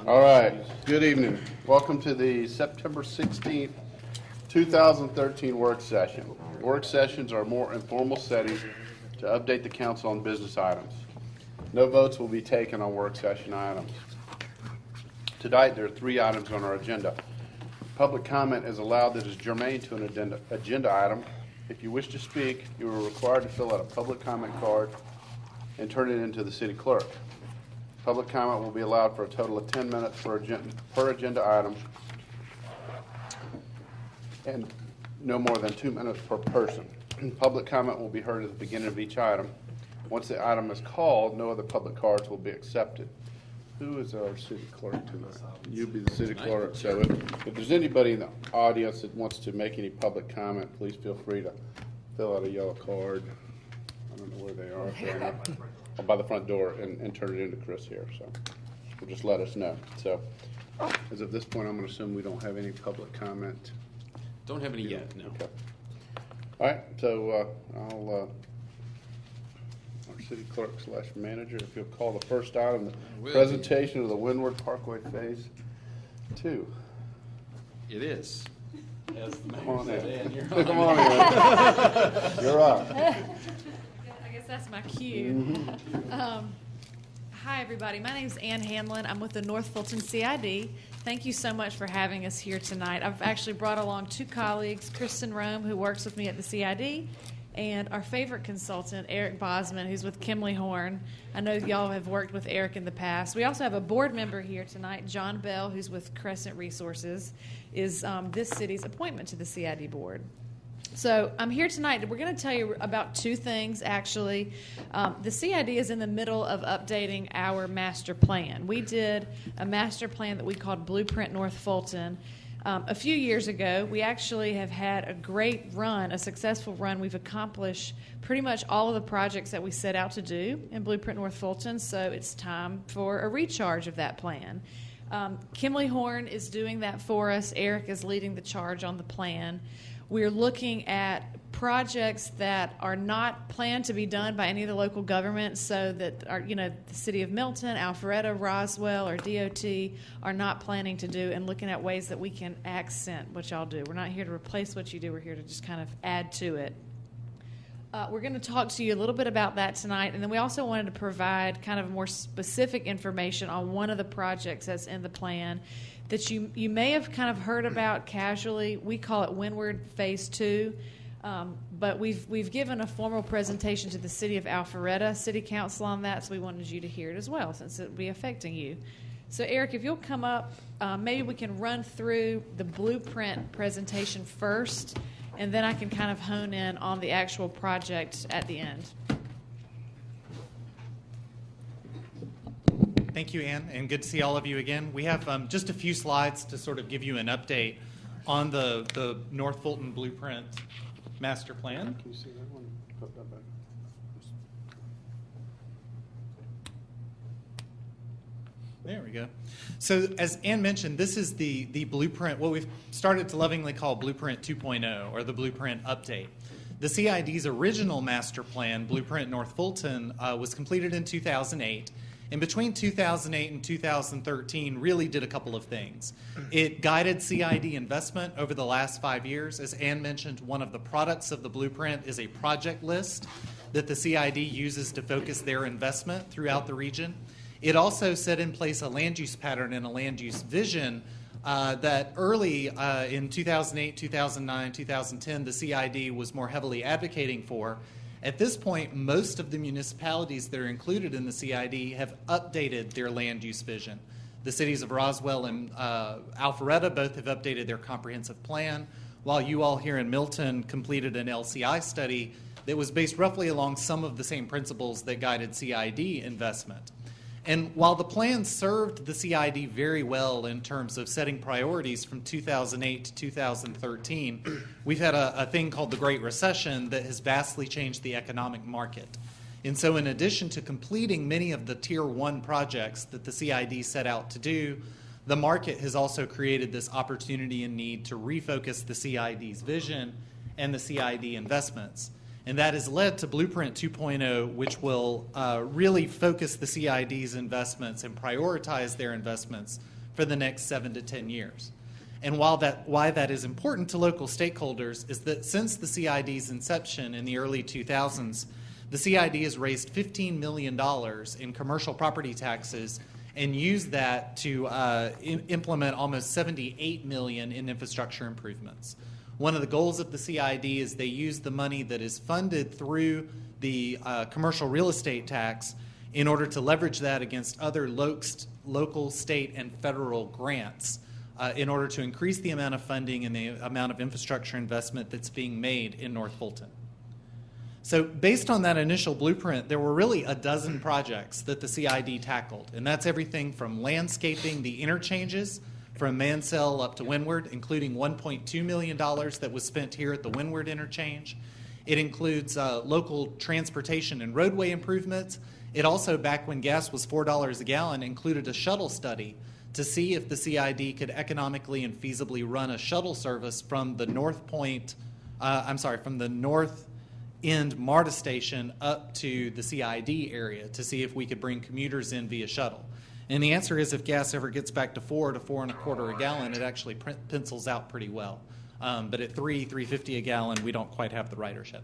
All right, good evening. Welcome to the September 16th, 2013 work session. Work sessions are more informal settings to update the council on business items. No votes will be taken on work session items. Tonight, there are 3 items on our agenda. Public comment is allowed that is germane to an agenda item. If you wish to speak, you are required to fill out a public comment card and turn it into the city clerk. Public comment will be allowed for a total of 10 minutes per agenda item and no more than 2 minutes per person. Public comment will be heard at the beginning of each item. Once the item is called, no other public cards will be accepted. Who is our city clerk tonight? You be the city clerk. So if there's anybody in the audience that wants to make any public comment, please feel free to fill out a yellow card. I don't know where they are. By the front door and turn it into Chris here. So we'll just let us know. So as of this point, I'm going to assume we don't have any public comment. Don't have any yet, no. Okay. All right. So our city clerk / manager, if you'll call the first item, the presentation of the Windward Parkway Phase 2. It is. As the Come on in. you're Come on in. You're up. I guess that's my cue. Hi, everybody. My name is Ann Hanlon. I'm with the North Fulton CID. Thank you so much for having us here tonight. I've actually brought along 2 colleagues, Kristen Rome, who works with me at the CID, and our favorite consultant, Eric Bosman, who's with Kimley Horn. I know y'all have worked with Eric in the past. We also have a board member here tonight, John Bell, who's with Crescent Resources, is this city's appointment to the CID board. So I'm here tonight. We're going to tell you about 2 things, actually. The CID is in the middle of updating our master plan. We did a master plan that we called Blueprint North Fulton a few years ago. We actually have had a great run, a successful run. We've accomplished pretty much all of the projects that we set out to do in Blueprint North Fulton, so it's time for a recharge of that plan. Kimley Horn is doing that for us. Eric is leading the charge on the plan. We're looking at projects that are not planned to be done by any of the local governments, so that are, the city of Milton, Alpharetta, Roswell, or DOT are not planning to do, and looking at ways that we can accent what y'all do. We're not here to replace what you do. We're here to just kind of add to it. We're going to talk to you a little bit about that tonight, and then we also wanted to provide kind of more specific information on one of the projects that's in the plan that you may have kind of heard about casually. We call it Windward Phase 2, but we've given a formal presentation to the City of Alpharetta City Council on that, so we wanted you to hear it as well, since it will be affecting you. So Eric, if you'll come up, maybe we can run through the blueprint presentation first, and then I can kind of hone in on the actual project at the end. Thank you, Ann, and good to see all of you again. We have just a few slides to sort of give you an update on the North Fulton Blueprint Master Plan. Can you see that one? Put that back. There we go. So as Ann mentioned, this is the blueprint, what we've started to lovingly call Blueprint 2.0, or the Blueprint Update. The CID's original master plan, Blueprint North Fulton, was completed in 2008. And between 2008 and 2013, really did a couple of things. It guided CID investment over the last 5 years. As Ann mentioned, one of the products of the blueprint is a project list that the CID uses to focus their investment throughout the region. It also set in place a land use pattern and a land use vision that early in 2008, 2009, 2010, the CID was more heavily advocating for. At this point, most of the municipalities that are included in the CID have updated their land use vision. The cities of Roswell and Alpharetta both have updated their comprehensive plan, while you all here in Milton completed an LCI study that was based roughly along some of the same principles that guided CID investment. And while the plan served the CID very well in terms of setting priorities from 2008 to 2013, we've had a thing called the Great Recession that has vastly changed the economic market. And so in addition to completing many of the Tier 1 projects that the CID set out to do, the market has also created this opportunity and need to refocus the CID's vision and the CID investments. And that has led to Blueprint 2.0, which will really focus the CID's investments and prioritize their investments for the next 7 to 10 years. And why that is important to local stakeholders is that since the CID's inception in the early 2000s, the CID has raised $15 million in commercial property taxes and used that to implement almost $78 million in infrastructure improvements. One of the goals of the CID is they use the money that is funded through the commercial real estate tax in order to leverage that against other local, state, and federal grants in order to increase the amount of funding and the amount of infrastructure investment that's being made in North Fulton. So based on that initial blueprint, there were really a dozen projects that the CID tackled, and that's everything from landscaping the interchanges from Mansell up to Windward, including $1.2 million that was spent here at the Windward interchange. It includes local transportation and roadway improvements. It also, back when gas was $4 a gallon, included a shuttle study to see if the CID could economically and feasibly run a shuttle service from the from the North End MARTA station up to the CID area to see if we could bring commuters in via shuttle. And the answer is if gas ever gets back to $4 to $4.25 a gallon, it actually pencils out pretty well. But at $3.50 a gallon, we don't quite have the ridership.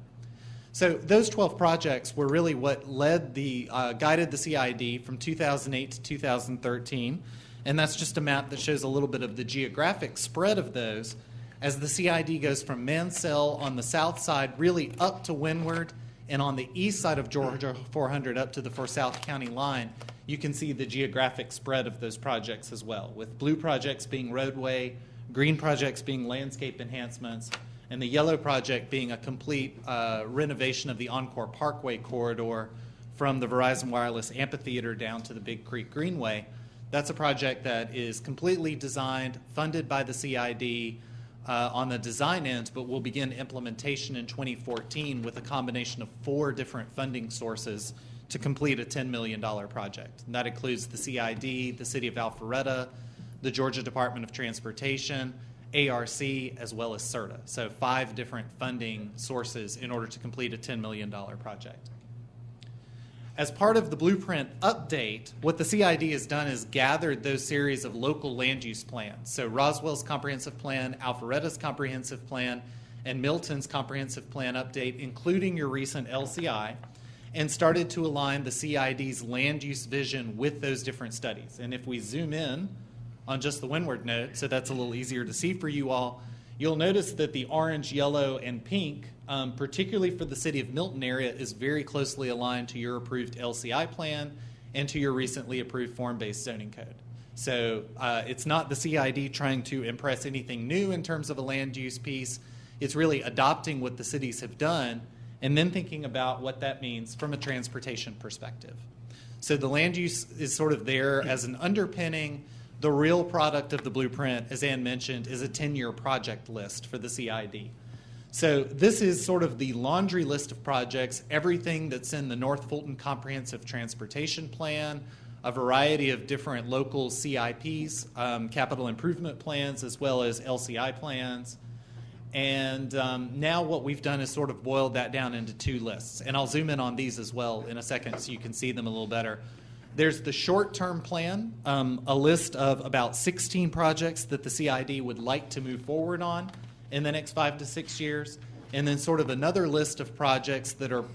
So those 12 projects were really what guided the CID from 2008 to 2013. And that's just a map that shows a little bit of the geographic spread of those as the CID goes from Mansell on the south side really up to Windward, and on the east side of Georgia 400 up to the Forsyth County line. You can see the geographic spread of those projects as well, with blue projects being roadway, green projects being landscape enhancements, and the yellow project being a complete renovation of the Encore Parkway corridor from the Verizon Wireless Amphitheater down to the Big Creek Greenway. That's a project that is completely designed, funded by the CID on the design end, but will begin implementation in 2014 with a combination of 4 different funding sources to complete a $10 million project. And that includes the CID, the City of Alpharetta, the Georgia Department of Transportation, ARC, as well as CERTA. So 5 different funding sources in order to complete a $10 million project. As part of the blueprint update, what the CID has done is gathered those series of local land use plans. So Roswell's comprehensive plan, Alpharetta's comprehensive plan, and Milton's comprehensive plan update, including your recent LCI, and started to align the CID's land use vision with those different studies. And if we zoom in on just the Windward node, so that's a little easier to see for you all, you'll notice that the orange, yellow, and pink, particularly for the City of Milton area, is very closely aligned to your approved LCI plan and to your recently approved form-based zoning code. So it's not the CID trying to impress anything new in terms of a land use piece. It's really adopting what the cities have done and then thinking about what that means from a transportation perspective. So the land use is sort of there as an underpinning. The real product of the blueprint, as Ann mentioned, is a 10-year project list for the CID. So this is sort of the laundry list of projects, everything that's in the North Fulton Comprehensive Transportation Plan, a variety of different local CIPs, capital improvement plans, as well as LCI plans. And now what we've done is sort of boiled that down into 2 lists. And I'll zoom in on these as well in a second so you can see them a little better. There's the short-term plan, a list of about 16 projects that the CID would like to move forward on in the next 5 to 6 years, and then sort of another list of projects that are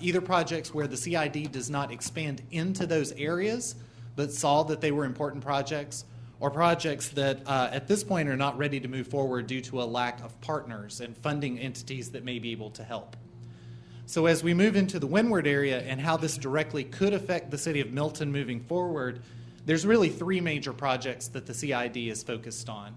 either projects where the CID does not expand into those areas but saw that they were important projects, or projects that at this point are not ready to move forward due to a lack of partners and funding entities that may be able to help. So as we move into the Windward area and how this directly could affect the City of Milton moving forward, there's really 3 major projects that the CID is focused on.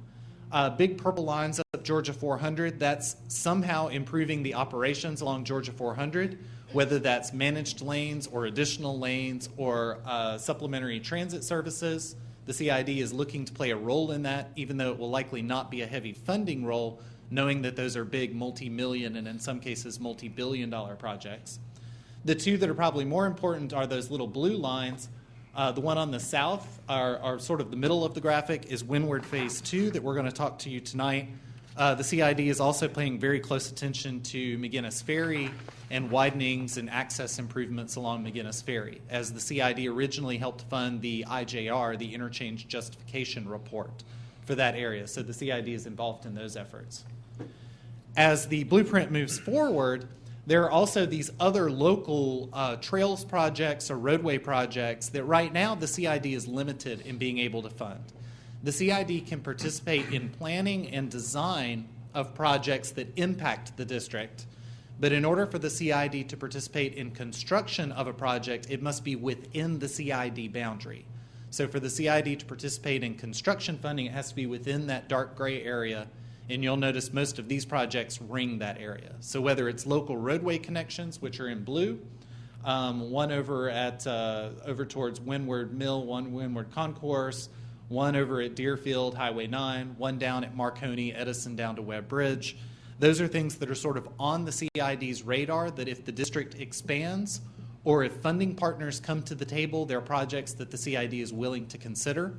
Big purple lines up Georgia 400, that's somehow improving the operations along Georgia 400, whether that's managed lanes or additional lanes or supplementary transit services. The CID is looking to play a role in that, even though it will likely not be a heavy funding role, knowing that those are big multi-million and in some cases multi-billion-dollar projects. The 2 that are probably more important are those little blue lines. The one on the south are sort of the middle of the graphic is Windward Phase 2 that we're going to talk to you tonight the CID is also paying very close attention to McGinnis Ferry and widenings and access improvements along McGinnis Ferry, as the CID originally helped fund the IJR, the Interchange Justification Report, for that area. So the CID is involved in those efforts. As the blueprint moves forward, there are also these other local trails projects or roadway projects that right now the CID is limited in being able to fund. The CID can participate in planning and design of projects that impact the district, but in order for the CID to participate in construction of a project, it must be within the CID boundary. So for the CID to participate in construction funding, it has to be within that dark gray area, and you'll notice most of these projects ring that area. So whether it's local roadway connections, which are in blue, one over towards Windward Mill, one Windward Concourse, one over at Deerfield, Highway 9, one down at Marconi, Edison down to Webb Bridge. Those are things that are sort of on the CID's radar that if the district expands or if funding partners come to the table, they're projects that the CID is willing to consider.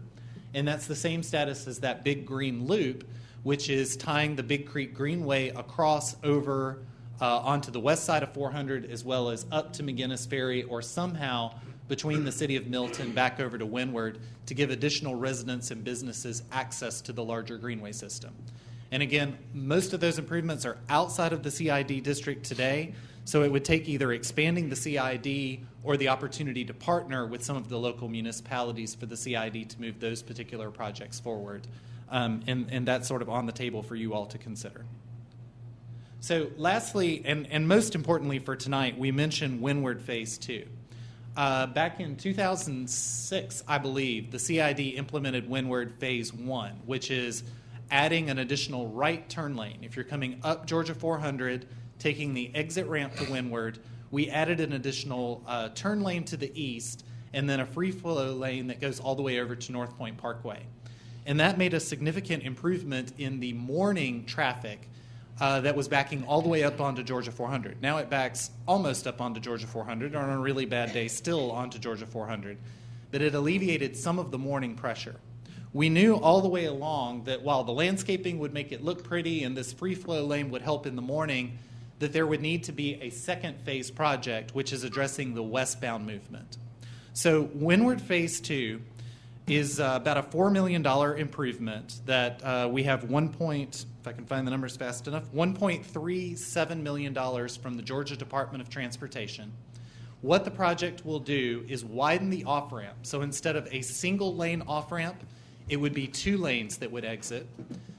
And that's the same status as that big green loop, which is tying the Big Creek Greenway across over onto the west side of 400 as well as up to McGinnis Ferry or somehow between the city of Milton back over to Windward to give additional residents and businesses access to the larger greenway system. And again, most of those improvements are outside of the CID district today, so it would take either expanding the CID or the opportunity to partner with some of the local municipalities for the CID to move those particular projects forward. And that's sort of on the table for you all to consider. So lastly, and most importantly for tonight, we mentioned Windward Phase 2. Back in 2006, I believe, the CID implemented Windward Phase 1, which is adding an additional right turn lane. If you're coming up Georgia 400, taking the exit ramp to Windward, we added an additional turn lane to the east and then a free flow lane that goes all the way over to North Point Parkway. And that made a significant improvement in the morning traffic that was backing all the way up onto Georgia 400. Now it backs almost up onto Georgia 400, or on a really bad day still onto Georgia 400. But it alleviated some of the morning pressure. We knew all the way along that while the landscaping would make it look pretty and this free flow lane would help in the morning, that there would need to be a second phase project, which is addressing the westbound movement. So Windward Phase 2 is about a $4 million improvement that we have if I can find the numbers fast enough, $1.37 million from the Georgia Department of Transportation. What the project will do is widen the off-ramp. So instead of a single lane off-ramp, it would be 2 lanes that would exit.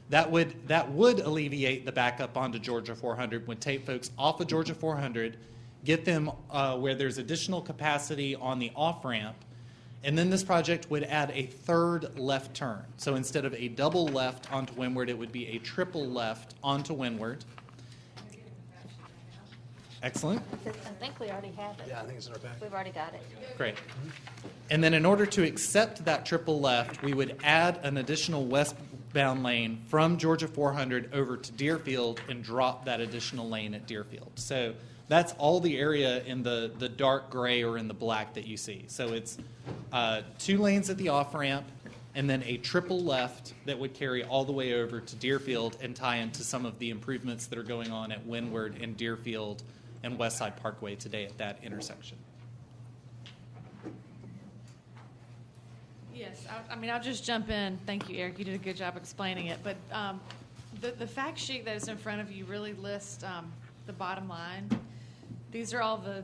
That would alleviate the backup onto Georgia 400, would take folks off of Georgia 400, get them where there's additional capacity on the off-ramp, and then this project would add a third left turn. So instead of a double left onto Windward, it would be a triple left onto Windward. Excellent. I think we already have it. Yeah, I think it's in our back. We've already got it. Great. And then in order to accept that triple left, we would add an additional westbound lane from Georgia 400 over to Deerfield and drop that additional lane at Deerfield. So that's all the area in the dark gray or in the black that you see. So it's 2 lanes at the off-ramp and then a triple left that would carry all the way over to Deerfield and tie into some of the improvements that are going on at Windward and Deerfield and Westside Parkway today at that intersection. Yes, I'll just jump in. Thank you, Eric. You did a good job explaining it. But the fact sheet that is in front of you really lists the bottom line. These are all the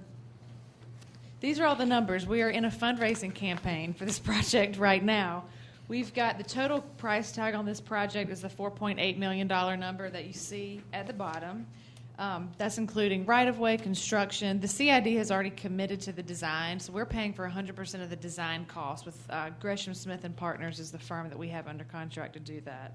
numbers. We are in a fundraising campaign for this project right now. We've got the total price tag on this project is the $4.8 million number that you see at the bottom. That's including right-of-way, construction. The CID has already committed to the design, so we're paying for 100% of the design costs with Gresham Smith and Partners is the firm that we have under contract to do that.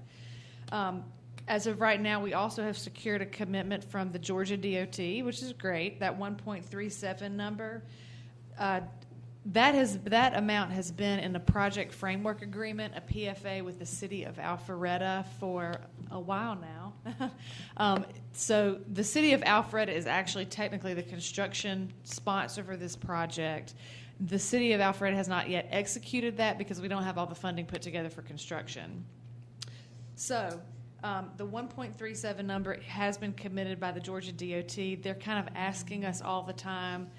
As of right now, we also have secured a commitment from the Georgia DOT, which is great, that 1.37 number. That amount has been in a project framework agreement, a PFA with the city of Alpharetta for a while now. So the city of Alpharetta is actually technically the construction sponsor for this project. The city of Alpharetta has not yet executed that because we don't have all the funding put together for construction. So The 1.37 number has been committed by the Georgia DOT. They're kind of asking us all the time,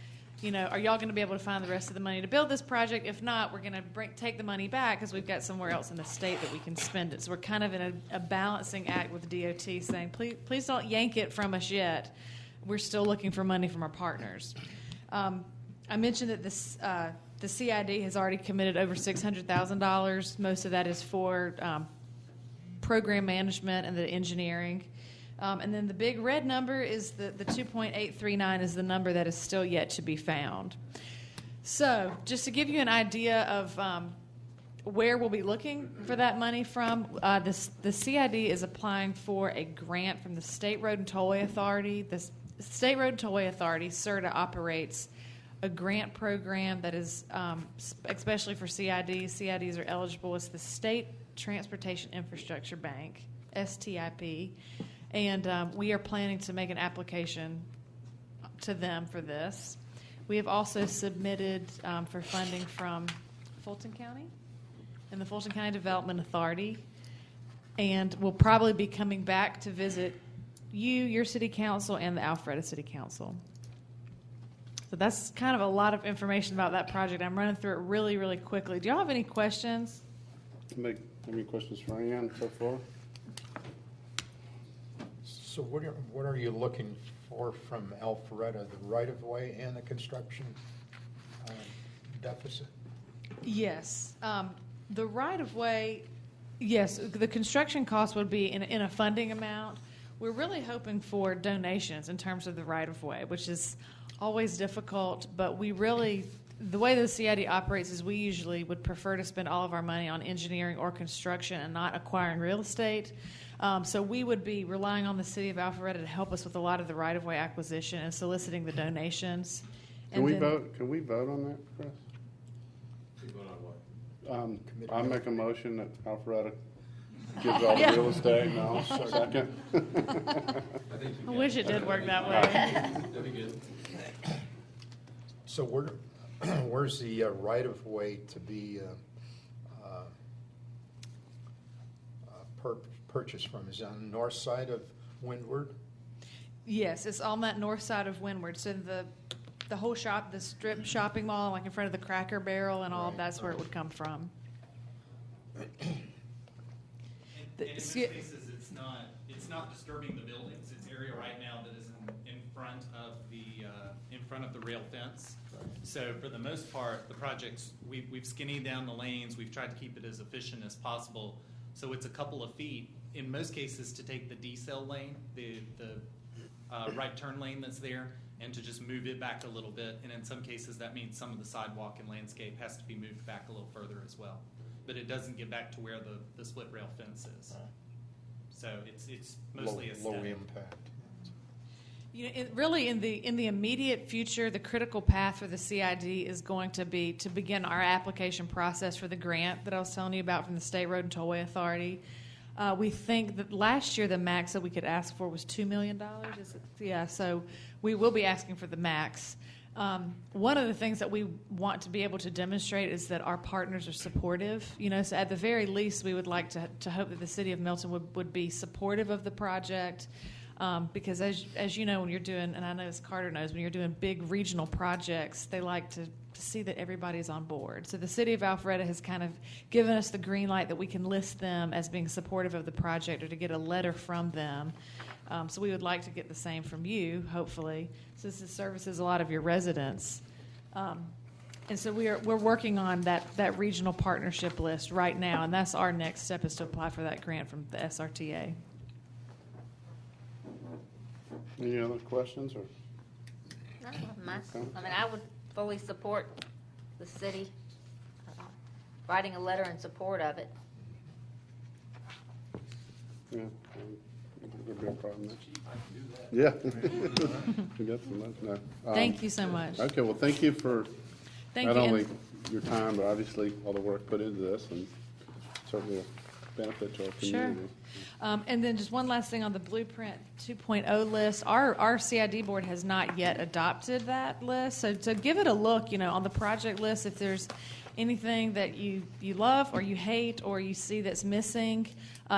are y'all going to be able to find the rest of the money to build this project? If not, we're going to take the money back because we've got somewhere else in the state that we can spend it. So we're kind of in a balancing act with the DOT saying, please don't yank it from us yet. We're still looking for money from our partners. I mentioned that the CID has already committed over $600,000. Most of that is for program management and the engineering. And then the big red number is the 2.839 is the number that is still yet to be found. So just to give you an idea of where we'll be looking for that money from, the CID is applying for a grant from the State Road and Tollway Authority. The State Road and Tollway Authority, SRTA, operates a grant program that is especially for CIDs. CIDs are eligible. It's the State Transportation Infrastructure Bank, STIP. And we are planning to make an application to them for this. We have also submitted for funding from Fulton County and the Fulton County Development Authority. And we'll probably be coming back to visit you, your city council, and the Alpharetta City Council. So that's kind of a lot of information about that project. I'm running through it really, really quickly. Do y'all have any questions? Any questions for Ann so far? So what are you looking for from Alpharetta, the right-of-way and the construction deficit? Yes. The right-of-way, yes, the construction cost would be in a funding amount. We're really hoping for donations in terms of the right-of-way, which is always difficult, but we really, the way the CID operates is we usually would prefer to spend all of our money on engineering or construction and not acquiring real estate. So we would be relying on the city of Alpharetta to help us with a lot of the right-of-way acquisition and soliciting the donations. Can we vote on that, Chris? We vote on what? I make a motion that Alpharetta gives all the Yeah. real estate. No, second. I wish it did work that way. That'd be good. So where's the right-of-way to be purchased from? Is it on the north side of Windward? Yes, it's on that north side of Windward. So the whole shop, the strip shopping mall, like in front of the Cracker Barrel and all, that's where it would come from. And in most cases, it's not disturbing the buildings. It's area right now that is in front of the rail fence. So for the most part, the projects, we've skinnied down the lanes. We've tried to keep it as efficient as possible. So it's a couple of feet, in most cases, to take the decel lane, the right turn lane that's there, and to just move it back a little bit. And in some cases, that means some of the sidewalk and landscape has to be moved back a little further as well. But it doesn't get back to where the split rail fence is. So it's mostly Low aesthetic. impact. Really, in the immediate future, the critical path for the CID is going to be to begin our application process for the grant that I was telling you about from the State Road and Tollway Authority. We think that last year the max that we could ask for was $2 million. Is it? Yeah, so we will be asking for the max. One of the things that we want to be able to demonstrate is that our partners are supportive. So at the very least, we would like to hope that the city of Milton would be supportive of the project. Because as you know, when you're doing, and I know as Carter knows, when you're doing big regional projects, they like to see that everybody's on board. So the city of Alpharetta has kind of given us the green light that we can list them as being supportive of the project or to get a letter from them. So we would like to get the same from you, hopefully, since this services a lot of your residents. And so we're working on that regional partnership list right now, and that's our next step is to apply for that grant from the SRTA. Any other questions? Or I would fully support the city writing a letter in support of it. yeah, would be a problem there. Yeah. We got some. No. Thank you so much. Okay, well, thank you for Thank not you. only your time, but obviously all the work put into this, and certainly a benefit to our community. Sure. And then just one last thing on the Blueprint 2.0 list. Our CID board has not yet adopted that list. So give it a look, on the project list. If there's anything that you love or you hate or you see that's missing,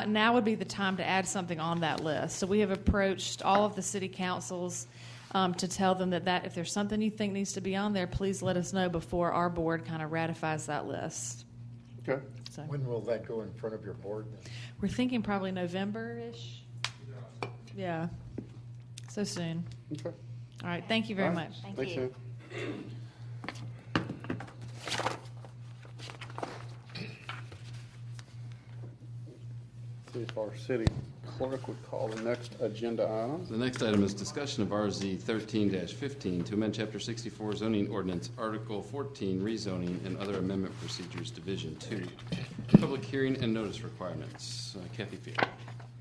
now would be the time to add something on that list. So we have approached all of the city councils to tell them that if there's something you think needs to be on there, please let us know before our board kind of ratifies that list. Okay. So When will that go in front of your board? we're thinking probably November-ish. Yeah. So soon. Okay. All right. Thank you very All right. much. Thank Thanks, you. Ann. See if our city clerk would call the next agenda item. The next item is discussion of RZ 13-15 to amend Chapter 64 zoning ordinance, Article 14 rezoning and other amendment procedures, Division 2. Public hearing and notice requirements. Kathy Field.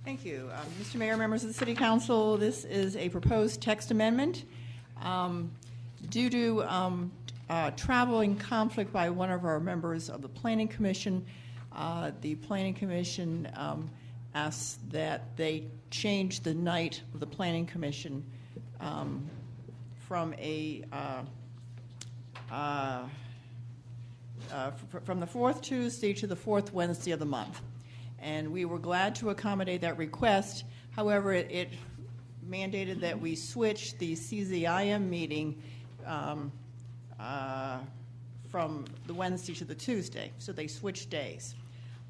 Thank you. Mr. Mayor, members of the City Council, this is a proposed text amendment. Due to traveling conflict by one of our members of the Planning Commission, the Planning Commission asks that they change the night of the Planning Commission from from the fourth Tuesday to the fourth Wednesday of the month. And we were glad to accommodate that request. However, it mandated that we switch the CZIM meeting from the Wednesday to the Tuesday, so they switched days.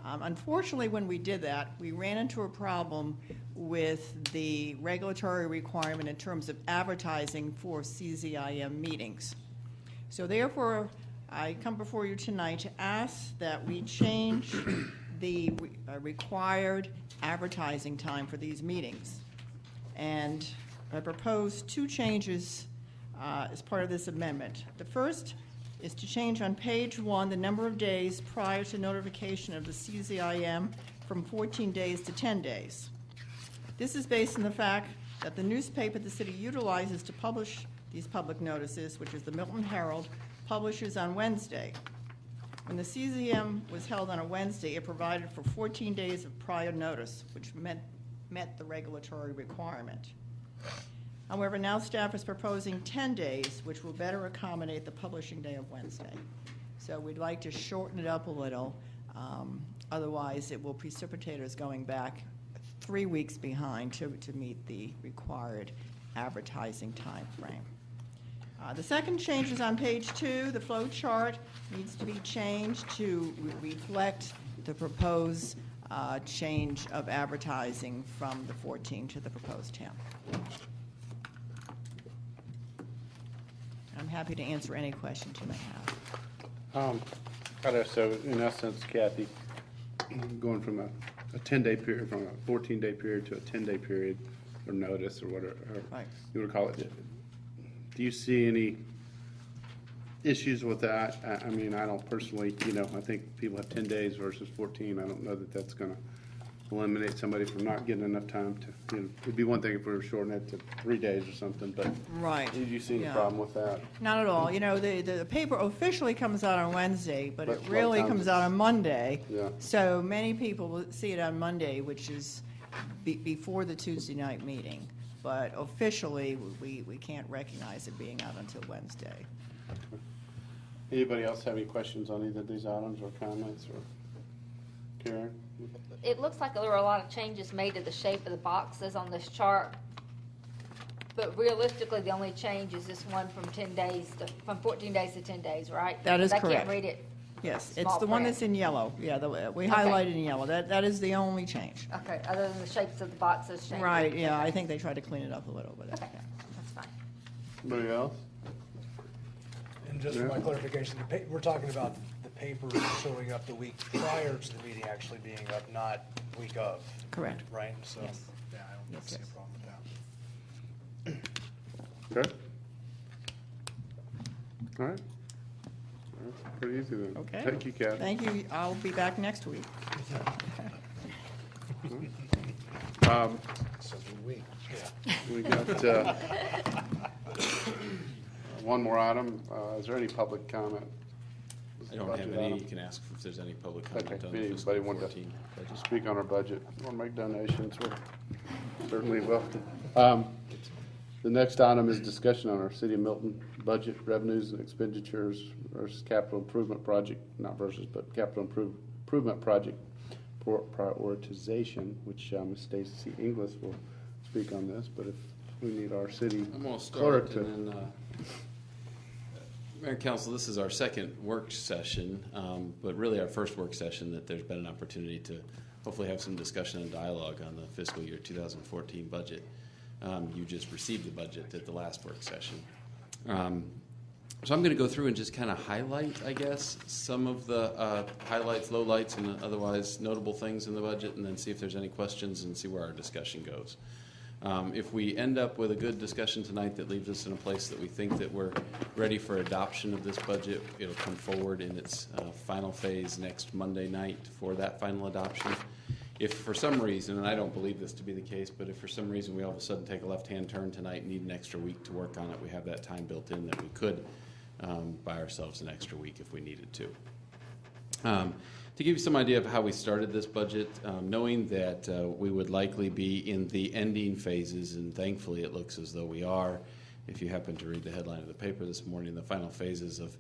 Unfortunately, when we did that, we ran into a problem with the regulatory requirement in terms of advertising for CZIM meetings. So therefore, I come before you tonight to ask that we change the required advertising time for these meetings. And I propose two changes as part of this amendment. The first is to change on page 1 the number of days prior to notification of the CZIM from 14 days to 10 days. This is based on the fact that the newspaper the city utilizes to publish these public notices, which is the Milton Herald, publishes on Wednesday. When the CZM was held on a Wednesday, it provided for 14 days of prior notice, which met the regulatory requirement. However, now staff is proposing 10 days, which will better accommodate the publishing day of Wednesday. So we'd like to shorten it up a little. Otherwise, it will precipitate us going back 3 weeks behind to meet the required advertising time frame. The second change is on page 2. The flow chart needs to be changed to reflect the proposed change of advertising from the 14 to the proposed 10. I'm happy to answer any questions you may have. So in essence, Kathy, going from a 10-day period, from a 14-day period to a 10-day period, or notice, or whatever Right. you would call it. Do you see any issues with that? I mean, I don't personally, I think people have 10 days versus 14. I don't know that that's going to eliminate somebody from not getting enough time to, it'd be one thing if we were shortening it to 3 days or something, but Right. did you see any Yeah. problem with that? Not at all. The paper officially comes out on Wednesday, but it But really sometimes comes out on Monday. Yeah. So many people will see it on Monday, which is before the Tuesday night meeting. But officially, we can't recognize it being out until Wednesday. Anybody else have any questions on either of these items or comments or Karen? It looks like there were a lot of changes made to the shape of the boxes on this chart. But realistically, the only change is this one from 14 days to 10 days, right? That is I correct. can't read it. Yes, it's Small the one print. that's in yellow. Yeah, we highlighted in yellow. That is the only change. Okay, other than the shapes of the boxes changing. Right, yeah, I think they tried to clean it up a little bit. Okay, that's fine. Anybody else? And just for my clarification, we're talking about the paper showing up the week prior to the meeting actually being up, not week of. Correct. Right? So, Yes. yeah, I don't Yes, see a yes. problem with that. Okay. All right. That's pretty easy then. Okay. Thank you, Kathy. Thank you. I'll be back next week. So we. We got one more item. Is there any public comment? I don't have any. You can ask if there's any public comment Okay, on if the fiscal anybody wanted 14 to budget. speak on our budget or make donations, we're certainly welcome. The next item is discussion on our City of Milton budget revenues and expenditures versus capital improvement project, not versus, but capital improvement project prioritization, which Ms. Stacy Inglis will speak on this, but if we need our city I'm going to clerk start, to. and then, Mayor and Council, this is our second work session, but really our first work session that there's been an opportunity to hopefully have some discussion and dialogue on the fiscal year 2014 budget. You just received the budget at the last work session. So I'm going to go through and just kind of highlight, I guess, some of the highlights, lowlights, and otherwise notable things in the budget, and then see if there's any questions and see where our discussion goes. If we end up with a good discussion tonight that leaves us in a place that we think that we're ready for adoption of this budget, it'll come forward in its final phase next Monday night for that final adoption. If for some reason, and I don't believe this to be the case, but if for some reason we all of a sudden take a left-hand turn tonight and need an extra week to work on it, we have that time built in that we could buy ourselves an extra week if we needed to. To give you some idea of how we started this budget, knowing that we would likely be in the ending phases, and thankfully it looks as though we are, if you happen to read the headline of the paper this morning, the final phases of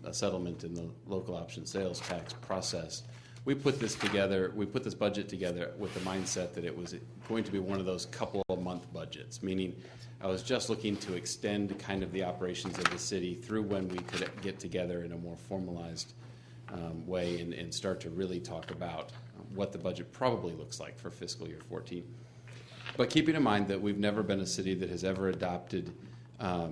a settlement in the local option sales tax process. We put this budget together with the mindset that it was going to be one of those couple of month budgets, meaning I was just looking to extend kind of the operations of the city through when we could get together in a more formalized way and start to really talk about what the budget probably looks like for fiscal year 14. But keeping in mind that we've never been a city that has ever adopted a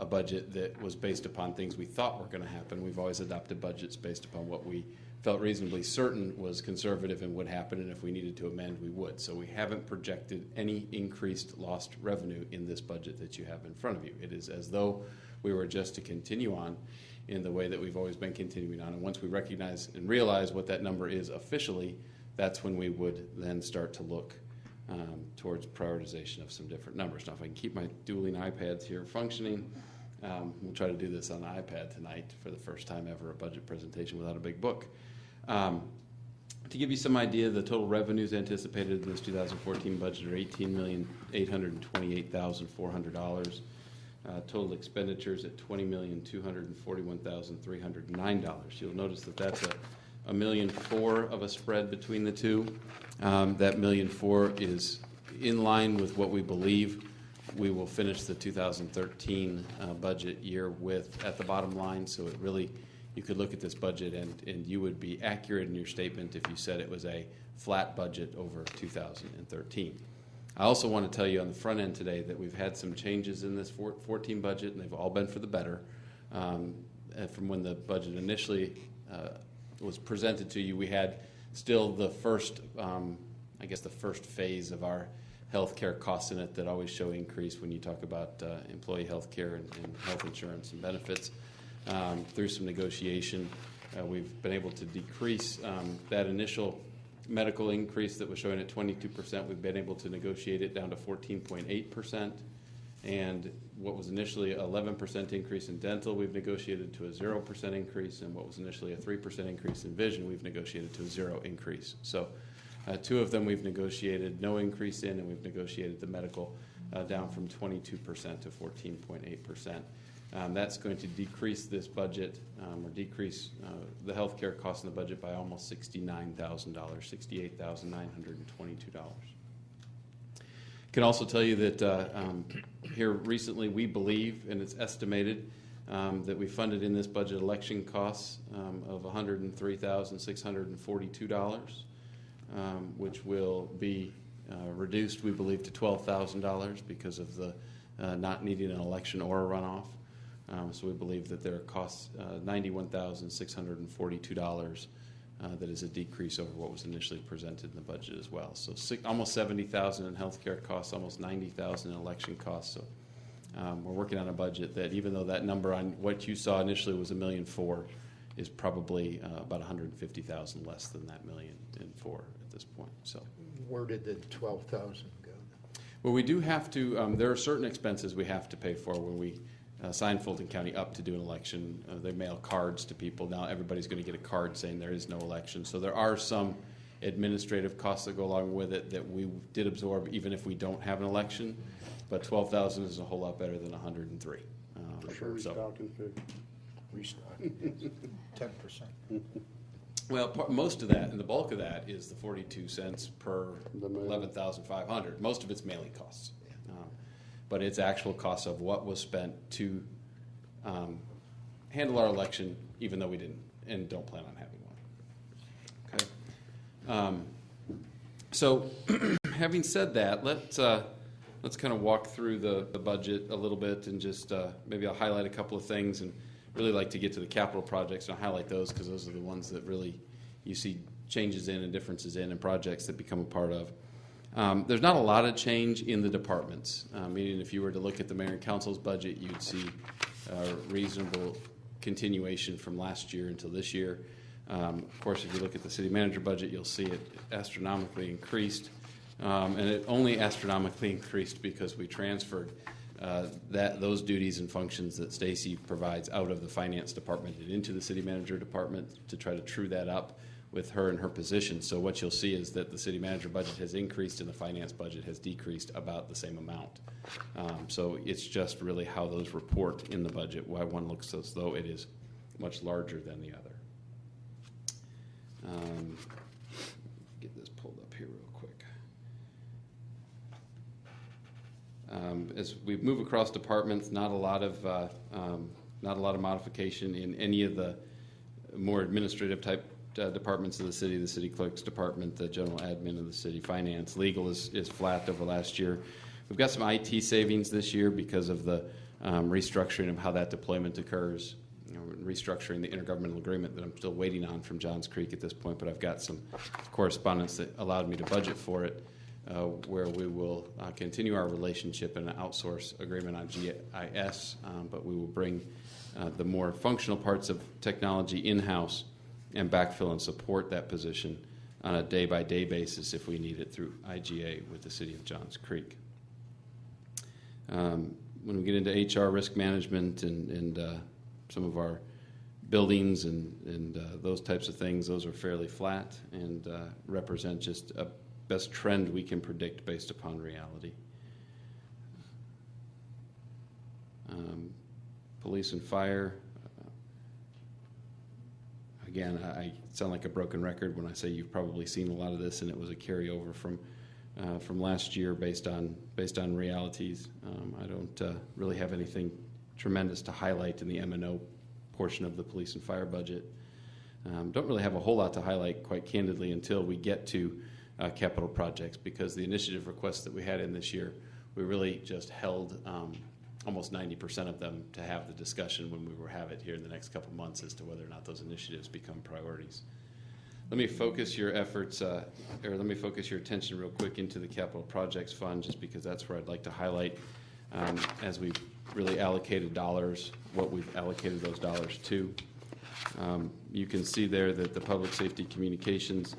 budget that was based upon things we thought were going to happen. We've always adopted budgets based upon what we felt reasonably certain was conservative and would happen, and if we needed to amend, we would. So we haven't projected any increased lost revenue in this budget that you have in front of you. It is as though we were just to continue on in the way that we've always been continuing on. And once we recognize and realize what that number is officially, that's when we would then start to look towards prioritization of some different numbers. Now, if I can keep my dueling iPads here functioning, we'll try to do this on the iPad tonight for the first time ever, a budget presentation without a big book. To give you some idea, the total revenues anticipated in this 2014 budget are $18,828,400. Total expenditures at $20,241,309. You'll notice that that's a $1.4 million of a spread between the two. That $1.4 million is in line with what we believe we will finish the 2013 budget year with at the bottom line. So it really, you could look at this budget and you would be accurate in your statement if you said it was a flat budget over 2013. I also want to tell you on the front end today that we've had some changes in this 14 budget, and they've all been for the better. From when the budget initially was presented to you, we had still the first, the first phase of our health care costs in it that always show increase when you talk about employee health care and health insurance and benefits. Through some negotiation, we've been able to decrease that initial medical increase that was showing at 22%. We've been able to negotiate it down to 14.8%. And what was initially an 11% increase in dental, we've negotiated to a 0% increase. And what was initially a 3% increase in vision, we've negotiated to a 0 increase. So two of them we've negotiated no increase in, and we've negotiated the medical down from 22% to 14.8%. That's going to decrease this budget or decrease the health care cost in the budget by almost $69,000, $68,922. Can also tell you that here recently we believe, and it's estimated, that we funded in this budget election costs of $103,642, which will be reduced, we believe, to $12,000 because of the not needing an election or a runoff. So we believe that there are costs $91,642 that is a decrease over what was initially presented in the budget as well. So almost $70,000 in health care costs, almost $90,000 in election costs. So we're working on a budget that, even though that number on what you saw initially was $1.4 million, is probably about $150,000 less than that $1.4 million at this point. So Where did the 12,000 go? well, we do have to. There are certain expenses we have to pay for when we sign Fulton County up to do an election. They mail cards to people. Now everybody's going to get a card saying there is no election. So there are some administrative costs that go along with it that we did absorb even if we don't have an election. But $12,000 is a whole lot better than $103. For sure. So, Restart. 10%. Well, most of that, and the bulk of that, is the 42 cents per The mailing. 11,500. Most of it's mailing costs. But it's actual costs of what was spent to handle our election, even though we didn't and don't plan on having one. Okay. So, having said that, let's kind of walk through the budget a little bit, and just maybe I'll highlight a couple of things, and really like to get to the capital projects, and I'll highlight those because those are the ones that really you see changes in and differences in, and projects that become a part of. There's not a lot of change in the departments, meaning if you were to look at the mayor and council's budget, you'd see a reasonable continuation from last year until this year. Of course, if you look at the city manager budget, you'll see it astronomically increased, and it only astronomically increased because we transferred those duties and functions that Stacy provides out of the finance department and into the city manager department to try to true that up with her and her position. So what you'll see is that the city manager budget has increased and the finance budget has decreased about the same amount. So it's just really how those report in the budget, why one looks as though it is much larger than the other. Get this pulled up here real quick. As we move across departments, not a lot of modification in any of the more administrative type departments of the city clerk's department, the general admin of the city, finance, legal is flat over last year. We've got some IT savings this year because of the restructuring of how that deployment occurs, restructuring the intergovernmental agreement that I'm still waiting on from Johns Creek at this point, but I've got some correspondence that allowed me to budget for it, where we will continue our relationship in an outsource agreement on GIS, but we will bring the more functional parts of technology in-house and backfill and support that position on a day-by-day basis if we need it through IGA with the city of Johns Creek. When we get into HR, risk management, and some of our buildings and those types of things, those are fairly flat and represent just a best trend we can predict based upon reality. Police and fire. Again, I sound like a broken record when I say you've probably seen a lot of this, and it was a carryover from last year based on realities. I don't really have anything tremendous to highlight in the M&O portion of the police and fire budget. Don't really have a whole lot to highlight, quite candidly, until we get to capital projects, because the initiative requests that we had in this year, we really just held almost 90% of them to have the discussion when we will have it here in the next couple months as to whether or not those initiatives become priorities. Let me focus your efforts, or let me focus your attention real quick into the capital projects fund, just because that's where I'd like to highlight as we've really allocated dollars, what we've allocated those dollars to. You can see there that the public safety communications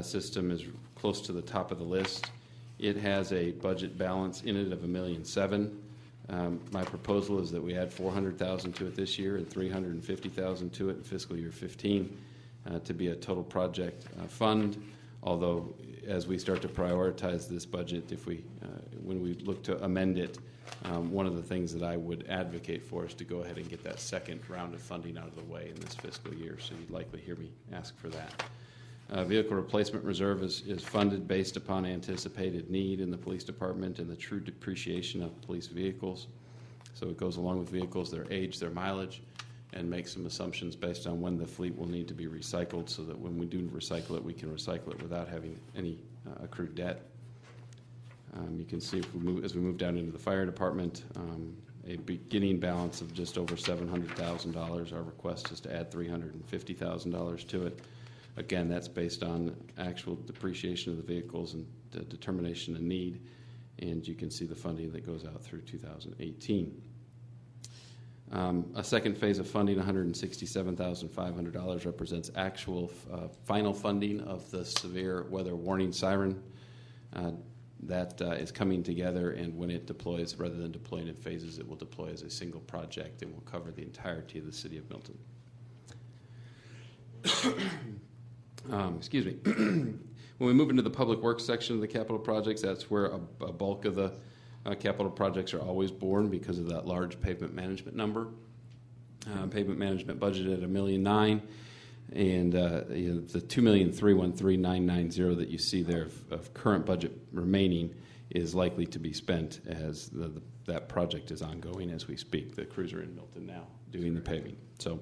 system is close to the top of the list. It has a budget balance in it of $1.7 million. My proposal is that we add $400,000 to it this year and $350,000 to it in fiscal year 15 to be a total project fund. Although, as we start to prioritize this budget, when we look to amend it, one of the things that I would advocate for is to go ahead and get that second round of funding out of the way in this fiscal year. So you'd likely hear me ask for that. Vehicle replacement reserve is funded based upon anticipated need in the police department and the true depreciation of police vehicles. So it goes along with vehicles, their age, their mileage, and makes some assumptions based on when the fleet will need to be recycled, so that when we do recycle it, we can recycle it without having any accrued debt. You can see as we move down into the fire department, a beginning balance of just over $700,000. Our request is to add $350,000 to it. Again, that's based on actual depreciation of the vehicles and the determination of need, and you can see the funding that goes out through 2018. A second phase of funding, $167,500, represents actual final funding of the severe weather warning siren that is coming together, and when it deploys, rather than deploying in phases, it will deploy as a single project and will cover the entirety of the city of Milton. Excuse me. When we move into the public works section of the capital projects, that's where a bulk of the capital projects are always born because of that large pavement management number. Pavement management budget at $1.9 million. And the $2,313,990 that you see there of current budget remaining is likely to be spent as that project is ongoing as we speak. The crews are in Milton now doing the paving. So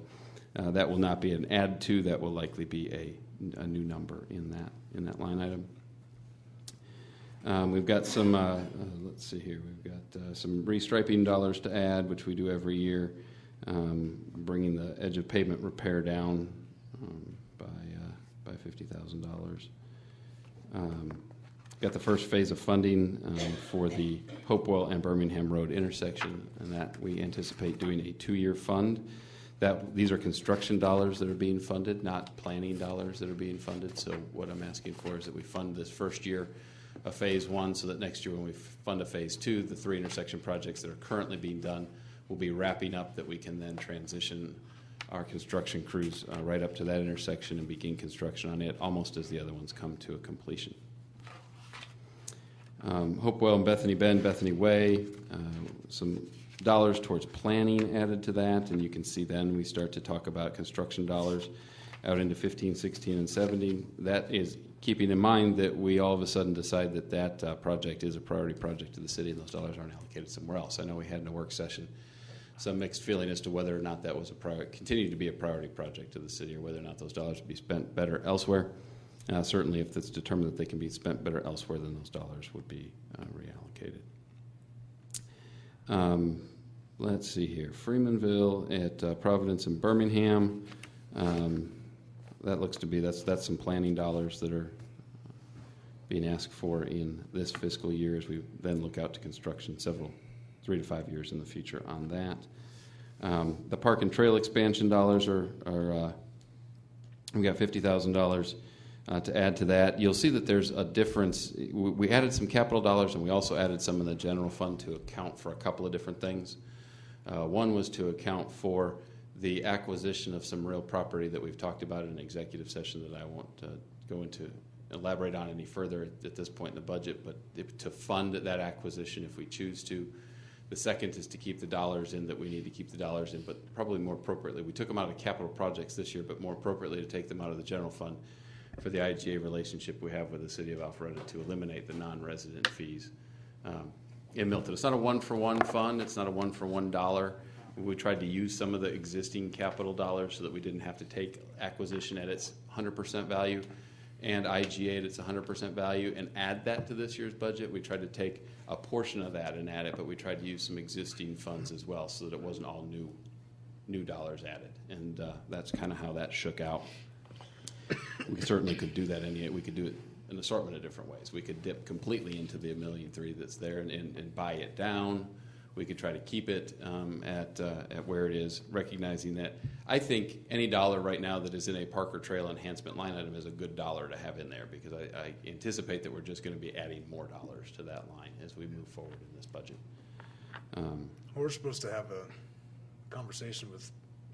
that will not be an add to, that will likely be a new number in that line item. We've got some, let's see here, we've got some restriping dollars to add, which we do every year, bringing the edge of pavement repair down by $50,000. Got the first phase of funding for the Hopewell and Birmingham Road intersection, and that we anticipate doing a 2-year fund. These are construction dollars that are being funded, not planning dollars that are being funded. So what I'm asking for is that we fund this first year a phase 1, so that next year when we fund a phase 2, the 3 intersection projects that are currently being done will be wrapping up, that we can then transition our construction crews right up to that intersection and begin construction on it almost as the other ones come to a completion. Hopewell and Bethany Bend, Bethany Way, some dollars towards planning added to that, and you can see then we start to talk about construction dollars out into 15, 16, and 17. That is keeping in mind that we all of a sudden decide that project is a priority project to the city and those dollars aren't allocated somewhere else. I know we had in a work session some mixed feeling as to whether or not that was continue to be a priority project to the city, or whether or not those dollars would be spent better elsewhere. Certainly, if it's determined that they can be spent better elsewhere, then those dollars would be reallocated. Let's see here. Freemanville at Providence and Birmingham. That looks to be, that's some planning dollars that are being asked for in this fiscal year as we then look out to construction 3 to 5 years in the future on that. The park and trail expansion dollars are we got $50,000 to add to that. You'll see that there's a difference. We added some capital dollars, and we also added some in the general fund to account for a couple of different things. One was to account for the acquisition of some real property that we've talked about in an executive session that I won't go into elaborate on any further at this point in the budget, but to fund that acquisition if we choose to. The second is to keep the dollars in that we need to keep the dollars in, but probably more appropriately, we took them out of capital projects this year, but more appropriately to take them out of the general fund for the IGA relationship we have with the city of Alpharetta to eliminate the non-resident fees in Milton. It's not a one-for-one fund. It's not a one-for-one dollar. We tried to use some of the existing capital dollars so that we didn't have to take acquisition at its 100% value and IGA at its 100% value and add that to this year's budget. We tried to take a portion of that and add it, but we tried to use some existing funds as well so that it wasn't all new dollars added. And that's kind of how that shook out. We certainly could do that. We could do it an assortment of different ways. We could dip completely into the $1.3 million that's there and buy it down. We could try to keep it at where it is, recognizing that I think any dollar right now that is in a park or trail enhancement line item is a good dollar to have in there, because I anticipate that we're just going to be adding more dollars to that line as we move forward in this budget. We're supposed to have a conversation with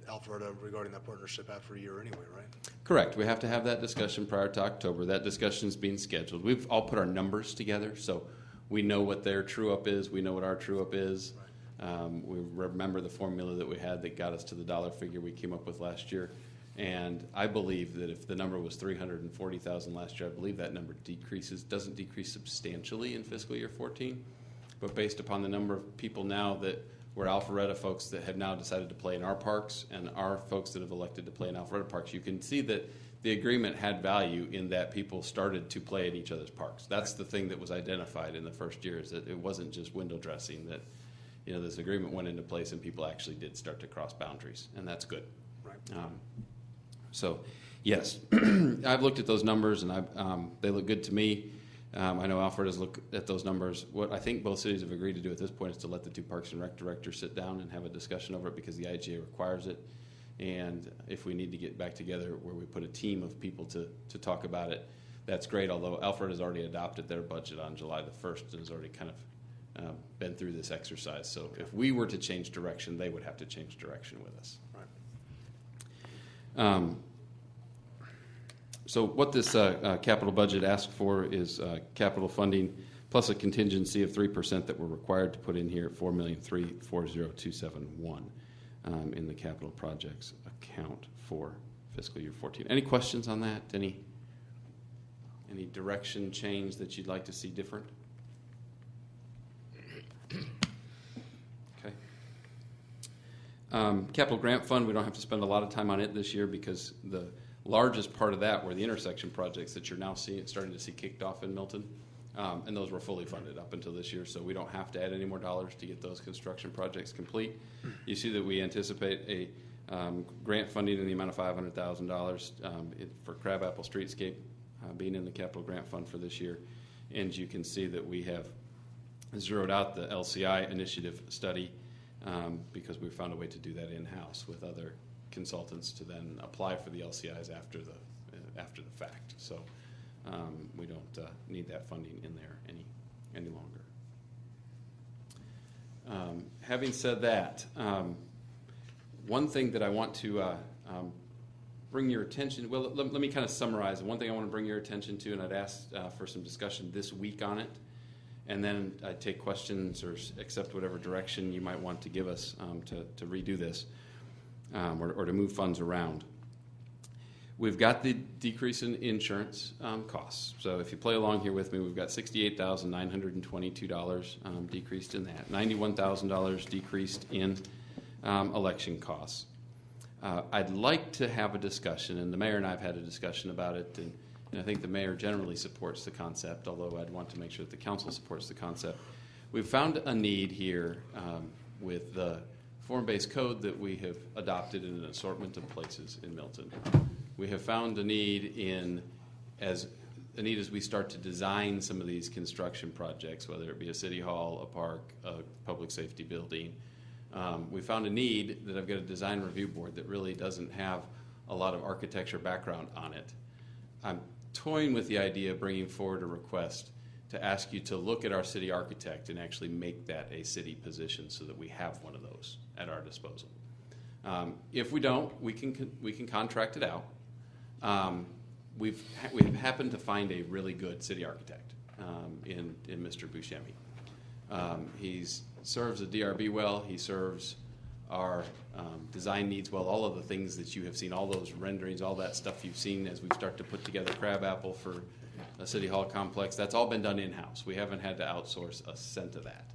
Alpharetta regarding that partnership after a year anyway, right? Correct. We have to have that discussion prior to October. That discussion is being scheduled. We've all put our numbers together, so we know what their true-up is. We know what our true-up is. Right. We remember the formula that we had that got us to the dollar figure we came up with last year. And I believe that if the number was $340,000 last year, I believe that number doesn't decrease substantially in fiscal year 14. But based upon the number of people now that we're Alpharetta folks that have now decided to play in our parks and our folks that have elected to play in Alpharetta parks, you can see that the agreement had value in that people started to play in each other's parks. That's the thing that was identified in the first year, is that it wasn't just window dressing, that this agreement went into place and people actually did start to cross boundaries, and that's good. Right. So, yes, I've looked at those numbers, and they look good to me. I know Alfred has looked at those numbers. What I think both cities have agreed to do at this point is to let the two Parks and Rec directors sit down and have a discussion over it, because the IGA requires it. And if we need to get back together where we put a team of people to talk about it, that's great, although Alfred has already adopted their budget on July the 1st and has already kind of been through this exercise. So okay. If we were to change direction, they would have to change direction with us. Right. So what this capital budget asks for is capital funding plus a contingency of 3% that we're required to put in here at $4,340,271. in the capital projects account for fiscal year 14. Any questions on that? Any direction change that you'd like to see different? Okay. Capital Grant Fund, we don't have to spend a lot of time on it this year because the largest part of that were the intersection projects that you're now starting to see kicked off in Milton. And those were fully funded up until this year, so we don't have to add any more dollars to get those construction projects complete. You see that we anticipate a grant funding in the amount of $500,000 for Crabapple Streetscape being in the capital grant fund for this year. And you can see that we have zeroed out the LCI initiative study because we found a way to do that in-house with other consultants to then apply for the LCIs after the fact. So we don't need that funding in there any longer. Having said that, one thing that I want to bring your attention, well, let me kind of summarize. One thing I want to bring your attention to, and I'd ask for some discussion this week on it, and then I'd take questions or accept whatever direction you might want to give us to redo this or to move funds around. We've got the decrease in insurance costs. So if you play along here with me, we've got $68,922 decreased in that, $91,000 decreased in election costs. I'd like to have a discussion, and the mayor and I have had a discussion about it, and I think the mayor generally supports the concept, although I'd want to make sure that the council supports the concept. We've found a need here with the form-based code that we have adopted in an assortment of places in Milton. We have found a need as we start to design some of these construction projects, whether it be a city hall, a park, a public safety building. We found a need that I've got a design review board that really doesn't have a lot of architecture background on it. I'm toying with the idea of bringing forward a request to ask you to look at our city architect and actually make that a city position so that we have one of those at our disposal. If we don't, we can contract it out. We've happened to find a really good city architect in Mr. Buscemi. He serves the DRB well. He serves our design needs well. All of the things that you have seen, all those renderings, all that stuff you've seen as we start to put together Crabapple for a city hall complex, that's all been done in-house. We haven't had to outsource a cent of that.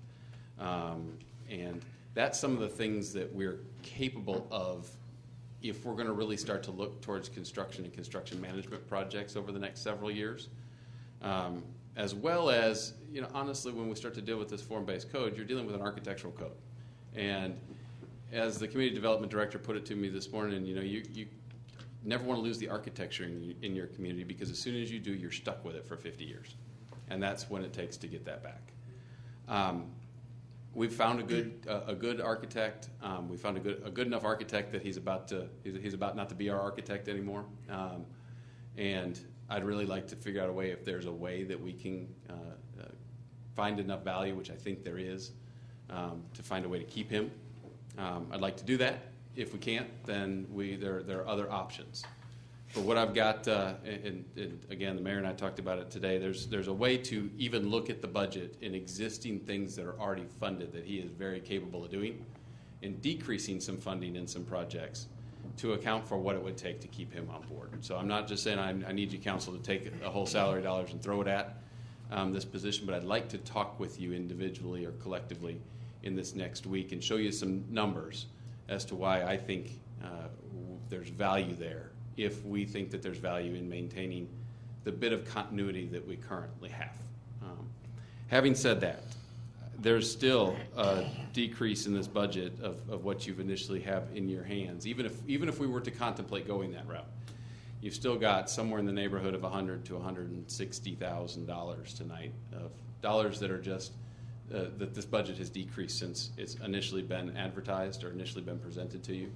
And that's some of the things that we're capable of if we're going to really start to look towards construction and construction management projects over the next several years. As well as, honestly, when we start to deal with this form-based code, you're dealing with an architectural code. And as the community development director put it to me this morning, you never want to lose the architecture in your community, because as soon as you do, you're stuck with it for 50 years. And that's when it takes to get that back. We've found a good architect. We found a good enough architect that he's about not to be our architect anymore. And I'd really like to figure out a way, if there's a way that we can find enough value, which I think there is, to find a way to keep him. I'd like to do that. If we can't, then there are other options. But what I've got, and again, the mayor and I talked about it today, there's a way to even look at the budget in existing things that are already funded that he is very capable of doing, and decreasing some funding in some projects to account for what it would take to keep him on board. So I'm not just saying I need you, council, to take a whole salary dollars and throw it at this position, but I'd like to talk with you individually or collectively in this next week and show you some numbers as to why I think there's value there, if we think that there's value in maintaining the bit of continuity that we currently have. Having said that, there's still a decrease in this budget of what you've initially have in your hands. Even if we were to contemplate going that route, you've still got somewhere in the neighborhood of $100,000 to $160,000 tonight of dollars that are just that this budget has decreased since it's initially been advertised or initially been presented to you.